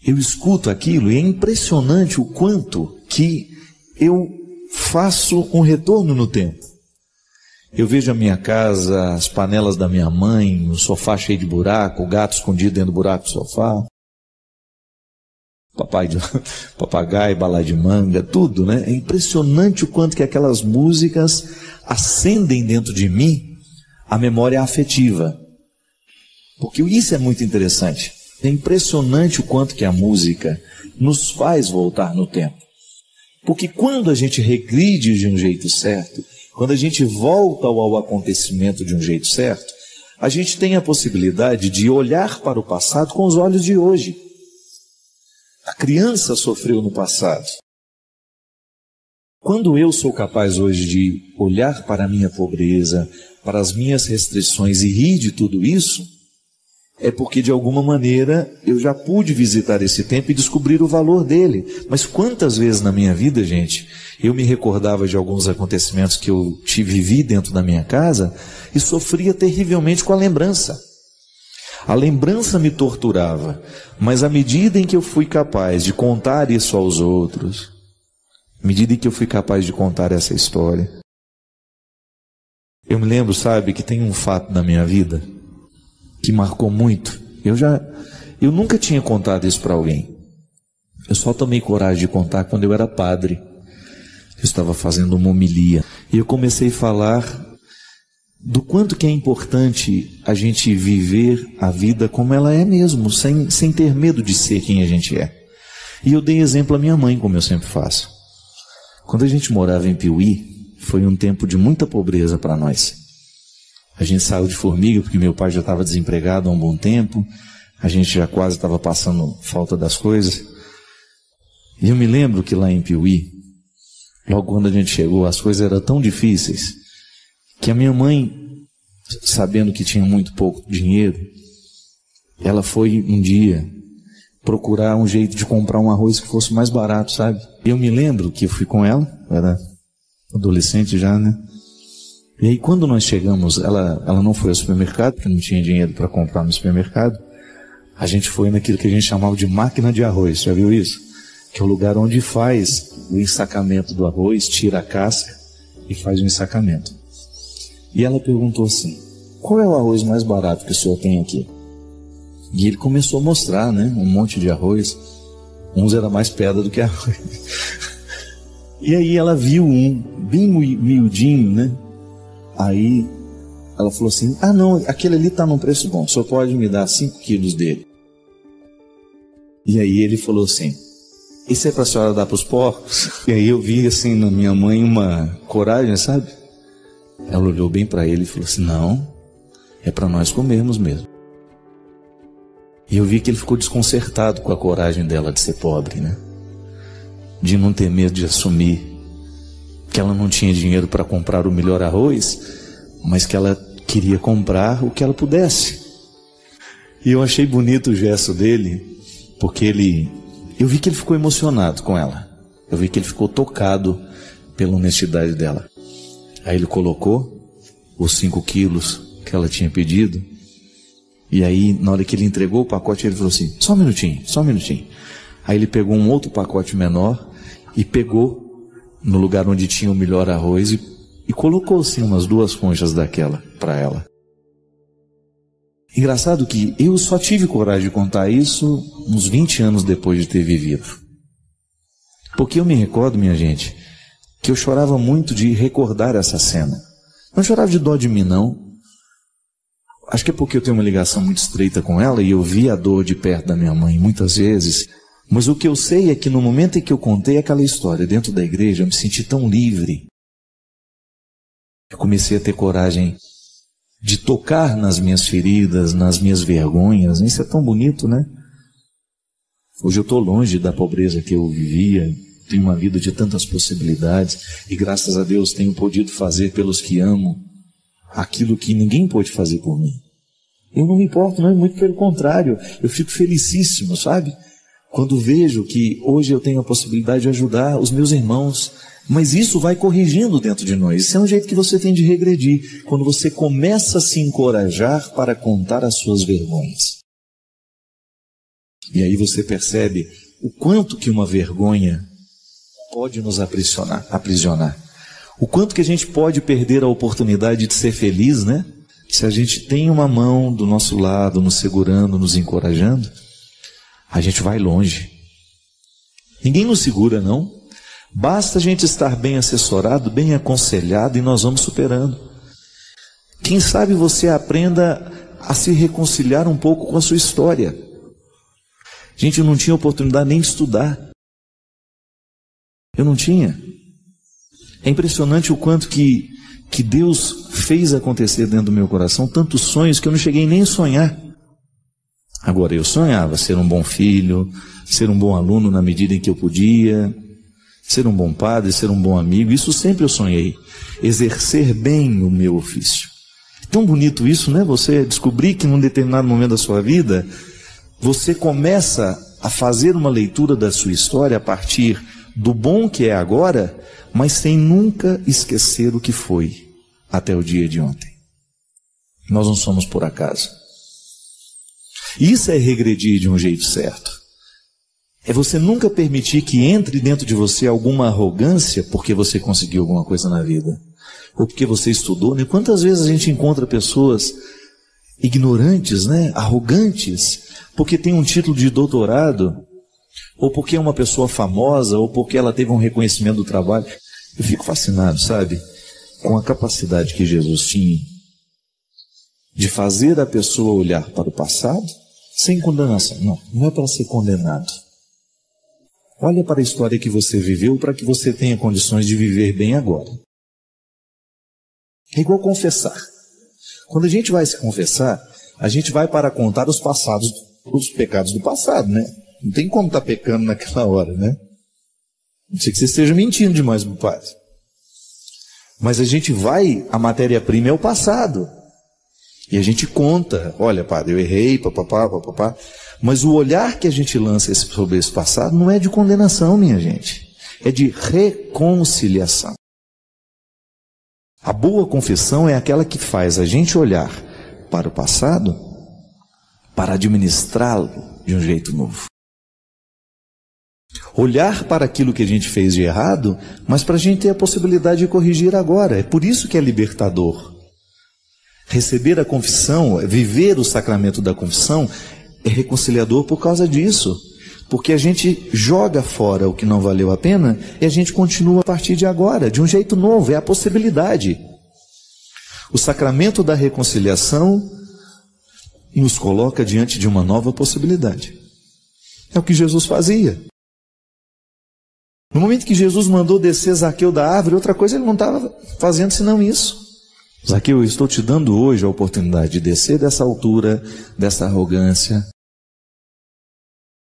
Eu escuto aquilo e é impressionante o quanto que eu faço um retorno no tempo. Eu vejo a minha casa, as panelas da minha mãe, o sofá cheio de buraco, o gato escondido dentro do buraco do sofá, papagaio, bala de manga, tudo, né? É impressionante o quanto que aquelas músicas acendem dentro de mim a memória afetiva. Porque isso é muito interessante. É impressionante o quanto que a música nos faz voltar no tempo. Porque quando a gente regride de um jeito certo, quando a gente volta ao acontecimento de um jeito certo, a gente tem a possibilidade de olhar para o passado com os olhos de hoje. A criança sofreu no passado. Quando eu sou capaz hoje de olhar para a minha pobreza, para as minhas restrições e rir de tudo isso, é porque de alguma maneira eu já pude visitar esse tempo e descobrir o valor dele. Mas quantas vezes na minha vida, gente, eu me recordava de alguns acontecimentos que eu vivi dentro da minha casa e sofria terrivelmente com a lembrança. A lembrança me torturava, mas à medida em que eu fui capaz de contar isso aos outros, à medida em que eu fui capaz de contar essa história, eu me lembro, sabe, que tem um fato na minha vida que marcou muito. Eu nunca tinha contado isso para alguém. Eu só tomei coragem de contar quando eu era padre. Eu estava fazendo uma homilia e eu comecei a falar do quanto que é importante a gente viver a vida como ela é mesmo, sem ter medo de ser quem a gente é. E eu dei exemplo à minha mãe, como eu sempre faço. Quando a gente morava em Piuí, foi um tempo de muita pobreza para nós. A gente saiu de Formiga porque meu pai já estava desempregado há um bom tempo, a gente já quase estava passando falta das coisas. E eu me lembro que lá em Piuí, logo quando a gente chegou, as coisas eram tão difíceis, que a minha mãe, sabendo que tinha muito pouco dinheiro, ela foi um dia procurar um jeito de comprar um arroz que fosse mais barato, sabe? Eu me lembro que eu fui com ela, era adolescente já, né? E aí quando nós chegamos, ela não foi ao supermercado, porque não tinha dinheiro para comprar no supermercado. A gente foi naquilo que a gente chamava de máquina de arroz, já viu isso? Que é o lugar onde faz o ensacamento do arroz, tira a casca e faz o ensacamento. E ela perguntou assim: qual é o arroz mais barato que o senhor tem aqui? E ele começou a mostrar, né, um monte de arroz. Uns era mais pedra do que arroz. E aí ela viu um bem miudinho, né? Aí ela falou assim: ah não, aquele ali está num preço bom, o senhor pode me dar 5 quilos dele. E aí ele falou assim: isso é para a senhora dar para os porcos? E aí eu vi assim na minha mãe uma coragem, sabe? Ela olhou bem para ele e falou assim: não, é para nós comermos mesmo. E eu vi que ele ficou desconcertado com a coragem dela de ser pobre, né? De não ter medo de assumir que ela não tinha dinheiro para comprar o melhor arroz, mas que ela queria comprar o que ela pudesse. E eu achei bonito o gesto dele, porque eu vi que ele ficou emocionado com ela. Eu vi que ele ficou tocado pela honestidade dela. Aí ele colocou os 5 quilos que ela tinha pedido. E aí, na hora que ele entregou o pacote, ele falou assim, só um minutinho. Aí ele pegou um outro pacote menor e pegou no lugar onde tinha o melhor arroz e colocou assim umas 2 conchas daquela para ela. Engraçado que eu só tive coragem de contar isso uns 20 anos depois de ter vivido. Porque eu me recordo, minha gente, que eu chorava muito de recordar essa cena. Não chorava de dó de mim, não. Acho que é porque eu tenho uma ligação muito estreita com ela e eu vi a dor de perto da minha mãe muitas vezes. Mas o que eu sei é que no momento em que eu contei aquela história dentro da igreja, eu me senti tão livre. Eu comecei a ter coragem de tocar nas minhas feridas, nas minhas vergonhas. Isso é tão bonito, né? Hoje eu estou longe da pobreza que eu vivia, tenho uma vida de tantas possibilidades e graças a Deus tenho podido fazer pelos que amo aquilo que ninguém pôde fazer por mim. Eu não me importo, não, muito pelo contrário, eu fico felicíssimo, sabe? Quando vejo que hoje eu tenho a possibilidade de ajudar os meus irmãos. Mas isso vai corrigindo dentro de nós. Isso é um jeito que você tem de regredir. Quando você começa a se encorajar para contar as suas vergonhas. E aí você percebe o quanto que uma vergonha pode nos aprisionar. O quanto que a gente pode perder a oportunidade de ser feliz, né? Se a gente tem uma mão do nosso lado, nos segurando, nos encorajando, a gente vai longe. Ninguém nos segura, não. Basta a gente estar bem assessorado, bem aconselhado e nós vamos superando. Quem sabe você aprenda a se reconciliar um pouco com a sua história. Gente, eu não tinha oportunidade nem de estudar. Eu não tinha. É impressionante o quanto que Deus fez acontecer dentro do meu coração, tantos sonhos que eu não cheguei nem a sonhar. Agora, eu sonhava ser um bom filho, ser um bom aluno na medida em que eu podia, ser um bom padre, ser um bom amigo, isso sempre eu sonhei. Exercer bem o meu ofício. É tão bonito isso, né? Você descobrir que num determinado momento da sua vida, você começa a fazer uma leitura da sua história a partir do bom que é agora, mas sem nunca esquecer o que foi até o dia de ontem. Nós não somos por acaso. Isso é regredir de um jeito certo. É você nunca permitir que entre dentro de você alguma arrogância porque você conseguiu alguma coisa na vida. Ou porque você estudou, né? Quantas vezes a gente encontra pessoas ignorantes, né? Arrogantes, porque tem um título de doutorado, ou porque é uma pessoa famosa, ou porque ela teve um reconhecimento do trabalho. Eu fico fascinado, sabe? Com a capacidade que Jesus tinha de fazer a pessoa olhar para o passado sem condenação. Não é para ser condenado. Olha para a história que você viveu para que você tenha condições de viver bem agora. É igual confessar. Quando a gente vai se confessar, a gente vai para contar os pecados do passado, né? Não tem como estar pecando naquela hora, né? Não sei que você esteja mentindo demais pro padre. Mas a gente a matéria-prima é o passado. E a gente conta, olha padre, eu errei, papapá. Mas o olhar que a gente lança sobre esse passado não é de condenação, minha gente. É de reconciliação. A boa confissão é aquela que faz a gente olhar para o passado para administrá-lo de um jeito novo. Olhar para aquilo que a gente fez de errado, mas para a gente ter a possibilidade de corrigir agora. É por isso que é libertador. Receber a confissão, viver o sacramento da confissão, é reconciliador por causa disso. Porque a gente joga fora o que não valeu a pena e a gente continua a partir de agora, de um jeito novo, é a possibilidade. O sacramento da reconciliação nos coloca diante de uma nova possibilidade. É o que Jesus fazia. No momento que Jesus mandou descer Zaqueu da árvore, outra coisa ele não estava fazendo senão isso. Zaqueu, eu estou te dando hoje a oportunidade de descer dessa altura, dessa arrogância.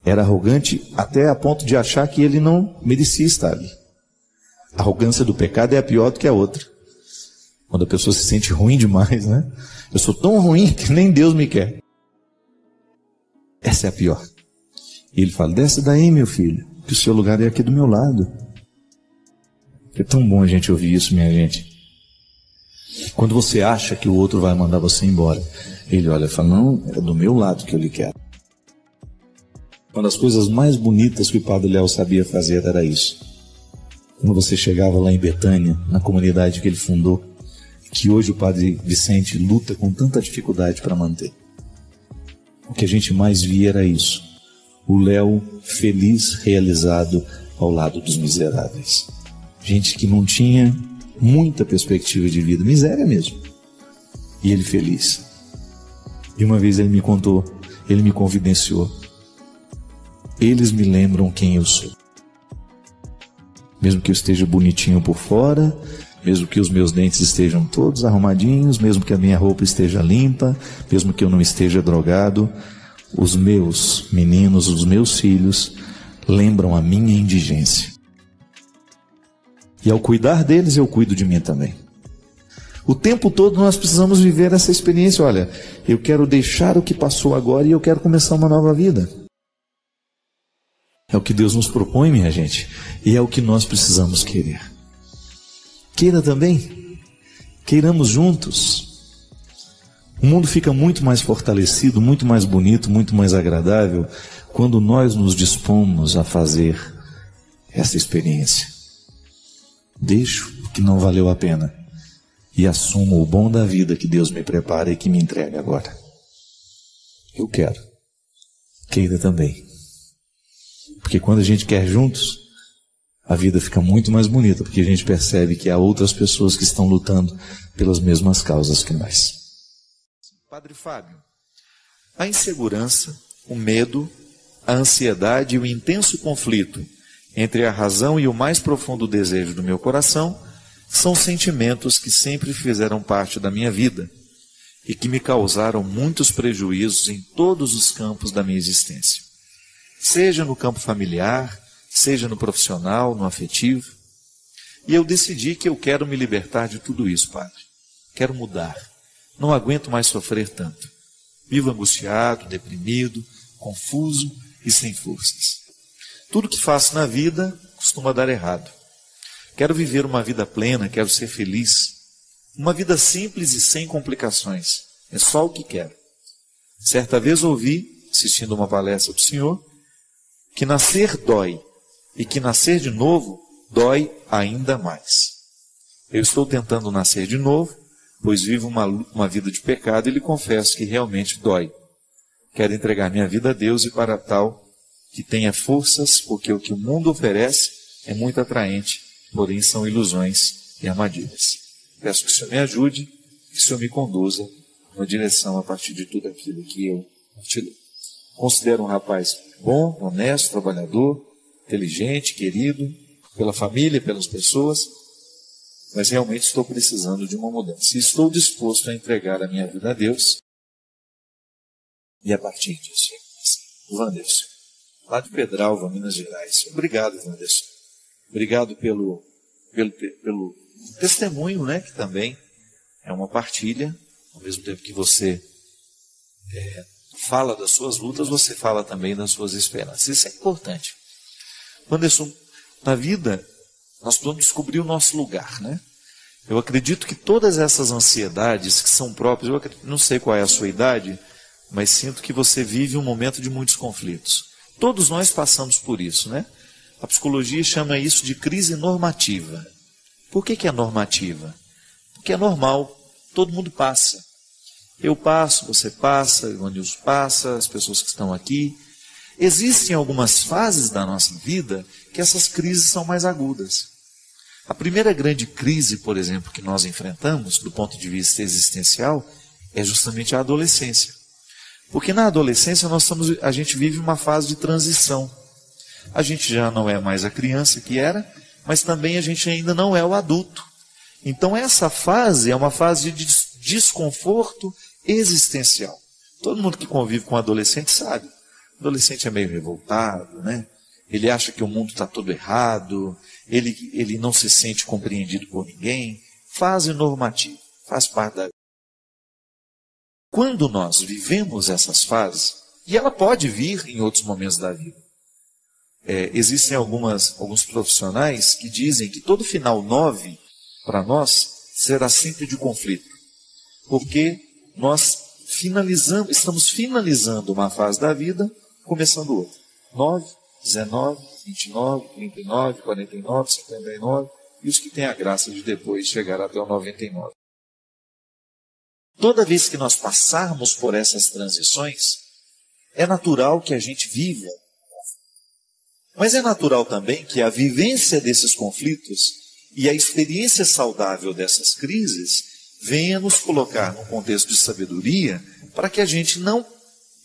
Era arrogante até a ponto de achar que ele não merecia estar ali. A arrogância do pecado é a pior do que a outra. Quando a pessoa se sente ruim demais, né? Eu sou tão ruim que nem Deus me quer. Essa é a pior. E ele fala, desce daí, meu filho, que o seu lugar é aqui do meu lado. É tão bom a gente ouvir isso, minha gente. Quando você acha que o outro vai mandar você embora, ele olha e fala, não, é do meu lado que eu lhe quero. Uma das coisas mais bonitas que o Padre Léo sabia fazer era isso. Quando você chegava lá em Betânia, na comunidade que ele fundou, que hoje o Padre Vicente luta com tanta dificuldade para manter. O que a gente mais via era isso. O Léo feliz, realizado ao lado dos miseráveis. Gente que não tinha muita perspectiva de vida, miséria mesmo. E ele feliz. E uma vez ele me contou, ele me confidenciou. Eles me lembram quem eu sou. Mesmo que eu esteja bonitinho por fora, mesmo que os meus dentes estejam todos arrumadinhos, mesmo que a minha roupa esteja limpa, mesmo que eu não esteja drogado, os meus meninos, os meus filhos, lembram a minha indigência. E ao cuidar deles, eu cuido de mim também. O tempo todo nós precisamos viver essa experiência. Olha, eu quero deixar o que passou agora e eu quero começar uma nova vida. É o que Deus nos propõe, minha gente, e é o que nós precisamos querer. Queira também. Queiramos juntos. O mundo fica muito mais fortalecido, muito mais bonito, muito mais agradável, quando nós nos dispomos a fazer essa experiência. Deixo o que não valeu a pena e assumo o bom da vida que Deus me prepara e que me entrega agora. Eu quero. Queira também. Porque quando a gente quer juntos, a vida fica muito mais bonita, porque a gente percebe que há outras pessoas que estão lutando pelas mesmas causas que nós. Padre Fábio, a insegurança, o medo, a ansiedade e o intenso conflito entre a razão e o mais profundo desejo do meu coração são sentimentos que sempre fizeram parte da minha vida e que me causaram muitos prejuízos em todos os campos da minha existência. Seja no campo familiar, seja no profissional, no afetivo. E eu decidi que eu quero me libertar de tudo isso, Padre. Quero mudar. Não aguento mais sofrer tanto. Vivo angustiado, deprimido, confuso e sem forças. Tudo que faço na vida costuma dar errado. Quero viver uma vida plena, quero ser feliz. Uma vida simples e sem complicações. É só o que quero. Certa vez ouvi, assistindo uma palestra do senhor, que nascer dói e que nascer de novo dói ainda mais. Eu estou tentando nascer de novo, pois vivo uma vida de pecado e lhe confesso que realmente dói. Quero entregar minha vida a Deus e para tal que tenha forças, porque o que o mundo oferece é muito atraente, porém são ilusões e armadilhas. Peço que o Senhor me ajude, que o Senhor me conduza numa direção a partir de tudo aquilo que eu partilhei. Considero um rapaz bom, honesto, trabalhador, inteligente, querido, pela família, pelas pessoas, mas realmente estou precisando de uma mudança. E estou disposto a entregar a minha vida a Deus. E a partir disso, Wanderson, lá de Pedralva, Minas Gerais. Obrigado, Wanderson. Obrigado pelo testemunho, né, que também é uma partilha, ao mesmo tempo que você fala das suas lutas, você fala também das suas esperanças. Isso é importante. Wanderson, na vida, nós precisamos descobrir o nosso lugar, né? Eu acredito que todas essas ansiedades que são próprias, não sei qual é a sua idade, mas sinto que você vive um momento de muitos conflitos. Todos nós passamos por isso, né? A psicologia chama isso de crise normativa. Por que é normativa? Porque é normal, todo mundo passa. Eu passo, você passa, o Ivanilson passa, as pessoas que estão aqui. Existem algumas fases da nossa vida que essas crises são mais agudas. A primeira grande crise, por exemplo, que nós enfrentamos, do ponto de vista existencial, é justamente a adolescência. Porque na adolescência a gente vive uma fase de transição. A gente já não é mais a criança que era, mas também a gente ainda não é o adulto. Então essa fase é uma fase de desconforto existencial. Todo mundo que convive com adolescente sabe. O adolescente é meio revoltado, né? Ele acha que o mundo está todo errado, ele não se sente compreendido por ninguém. Fase normativa, faz parte da vida. Quando nós vivemos essas fases, e ela pode vir em outros momentos da vida, existem alguns profissionais que dizem que todo final 9, para nós, será sempre de conflito. Porque nós estamos finalizando uma fase da vida, começando outra. 9, 19, 29, 39, 49, 59, e os que têm a graça de depois chegar até o 99. Toda vez que nós passarmos por essas transições, é natural que a gente viva. Mas é natural também que a vivência desses conflitos e a experiência saudável dessas crises venha nos colocar num contexto de sabedoria para que a gente não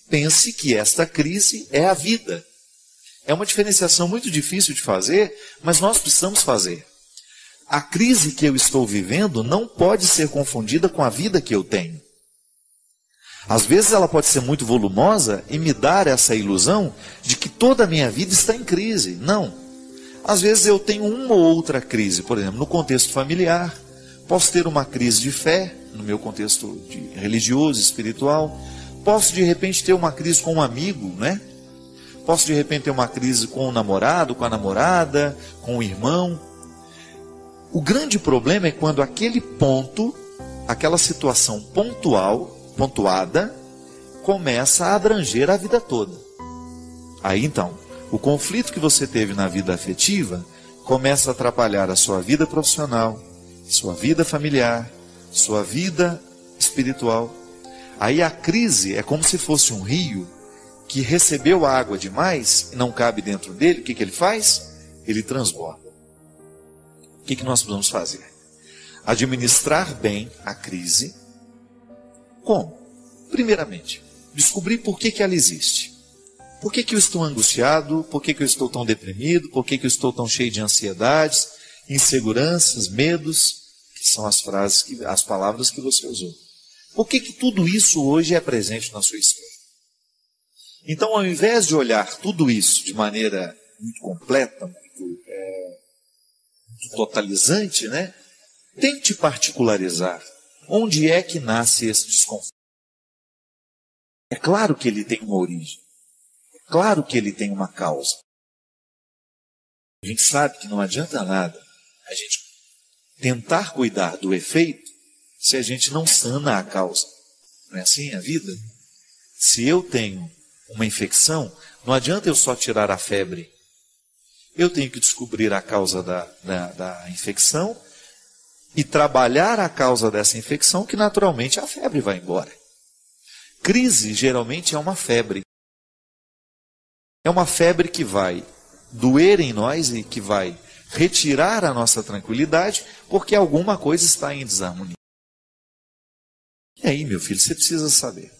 pense que esta crise é a vida. É uma diferenciação muito difícil de fazer, mas nós precisamos fazer. A crise que eu estou vivendo não pode ser confundida com a vida que eu tenho. Às vezes ela pode ser muito volumosa e me dar essa ilusão de que toda a minha vida está em crise. Não. Às vezes eu tenho uma ou outra crise, por exemplo, no contexto familiar. Posso ter uma crise de fé, no meu contexto religioso, espiritual. Posso de repente ter uma crise com um amigo, né? Posso de repente ter uma crise com o namorado, com a namorada, com o irmão. O grande problema é quando aquele ponto, aquela situação pontuada, começa a abranger a vida toda. Aí então, o conflito que você teve na vida afetiva começa a atrapalhar a sua vida profissional, sua vida familiar, sua vida espiritual. Aí a crise é como se fosse um rio que recebeu água demais e não cabe dentro dele. O que ele faz? Ele transborda. O que nós precisamos fazer? Administrar bem a crise. Como? Primeiramente, descobrir por que ela existe. Por que eu estou angustiado? Por que eu estou tão deprimido? Por que eu estou tão cheio de ansiedades, inseguranças, medos? Que são as palavras que você usou. Por que tudo isso hoje é presente na sua história? Então, ao invés de olhar tudo isso de maneira muito completa, muito totalizante, né? Tente particularizar onde é que nasce esse desconforto. É claro que ele tem uma origem. É claro que ele tem uma causa. A gente sabe que não adianta nada a gente tentar cuidar do efeito se a gente não sana a causa. Não é assim a vida? Se eu tenho uma infecção, não adianta eu só tirar a febre. Eu tenho que descobrir a causa da infecção e trabalhar a causa dessa infecção, que naturalmente a febre vai embora. Crise geralmente é uma febre. É uma febre que vai doer em nós e que vai retirar a nossa tranquilidade, porque alguma coisa está em desarmonia. E aí, meu filho, você precisa saber.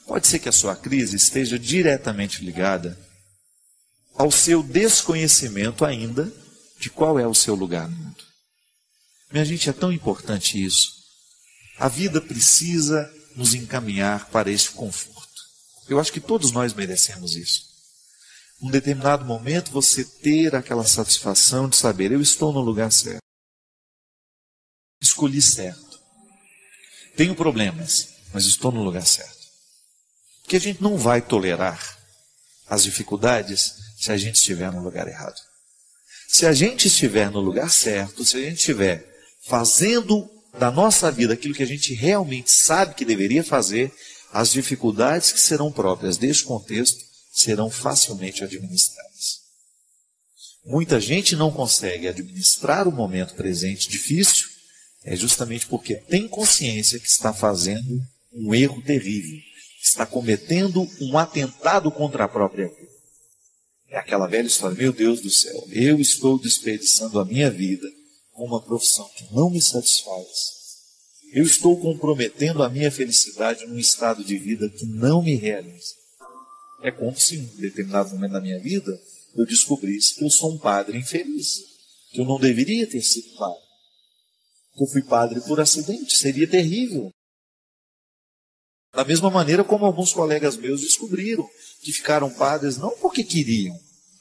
Pode ser que a sua crise esteja diretamente ligada ao seu desconhecimento ainda de qual é o seu lugar no mundo. Minha gente, é tão importante isso. A vida precisa nos encaminhar para esse conforto. Eu acho que todos nós merecemos isso. Num determinado momento, você ter aquela satisfação de saber, eu estou no lugar certo. Escolhi certo. Tenho problemas, mas estou no lugar certo. Porque a gente não vai tolerar as dificuldades se a gente estiver no lugar errado. Se a gente estiver no lugar certo, se a gente estiver fazendo da nossa vida aquilo que a gente realmente sabe que deveria fazer, as dificuldades que serão próprias deste contexto serão facilmente administradas. Muita gente não consegue administrar o momento presente difícil, é justamente porque tem consciência que está fazendo um erro terrível, está cometendo um atentado contra a própria vida. É aquela velha história, meu Deus do céu, eu estou desperdiçando a minha vida com uma profissão que não me satisfaz. Eu estou comprometendo a minha felicidade num estado de vida que não me realiza. É como se em um determinado momento da minha vida eu descobrisse que eu sou um padre infeliz, que eu não deveria ter sido padre, que eu fui padre por acidente, seria terrível. Da mesma maneira como alguns colegas meus descobriram que ficaram padres não porque queriam,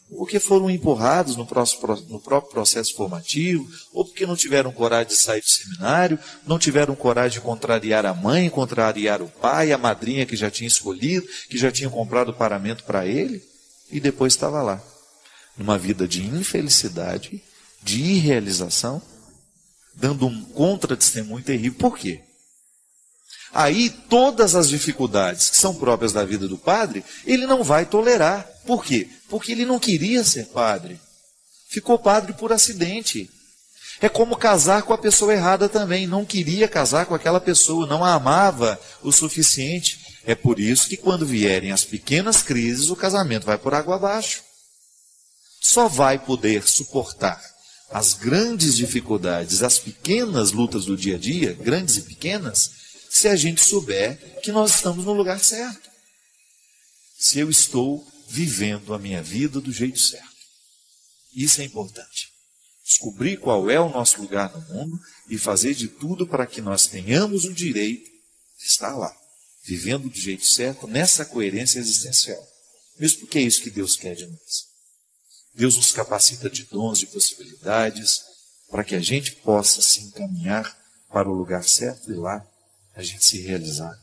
porque foram empurrados no próprio processo formativo, ou porque não tiveram coragem de sair do seminário, não tiveram coragem de contrariar a mãe, contrariar o pai, a madrinha que já tinha escolhido, que já tinha comprado o paramento para ele, e depois estava lá. numa vida de infelicidade, de irrealização, dando um contra-testemunho terrível. Por quê? Aí todas as dificuldades que são próprias da vida do padre, ele não vai tolerar. Por quê? Porque ele não queria ser padre. Ficou padre por acidente. É como casar com a pessoa errada também. Não queria casar com aquela pessoa, não a amava o suficiente. É por isso que quando vierem as pequenas crises, o casamento vai por água abaixo. Só vai poder suportar as grandes dificuldades, as pequenas lutas do dia a dia, grandes e pequenas, se a gente souber que nós estamos no lugar certo. Se eu estou vivendo a minha vida do jeito certo. Isso é importante. Descobrir qual é o nosso lugar no mundo e fazer de tudo para que nós tenhamos o direito de estar lá, vivendo do jeito certo, nessa coerência existencial. Mesmo porque é isso que Deus quer de nós. Deus nos capacita de dons, de possibilidades, para que a gente possa se encaminhar para o lugar certo e lá a gente se realizar.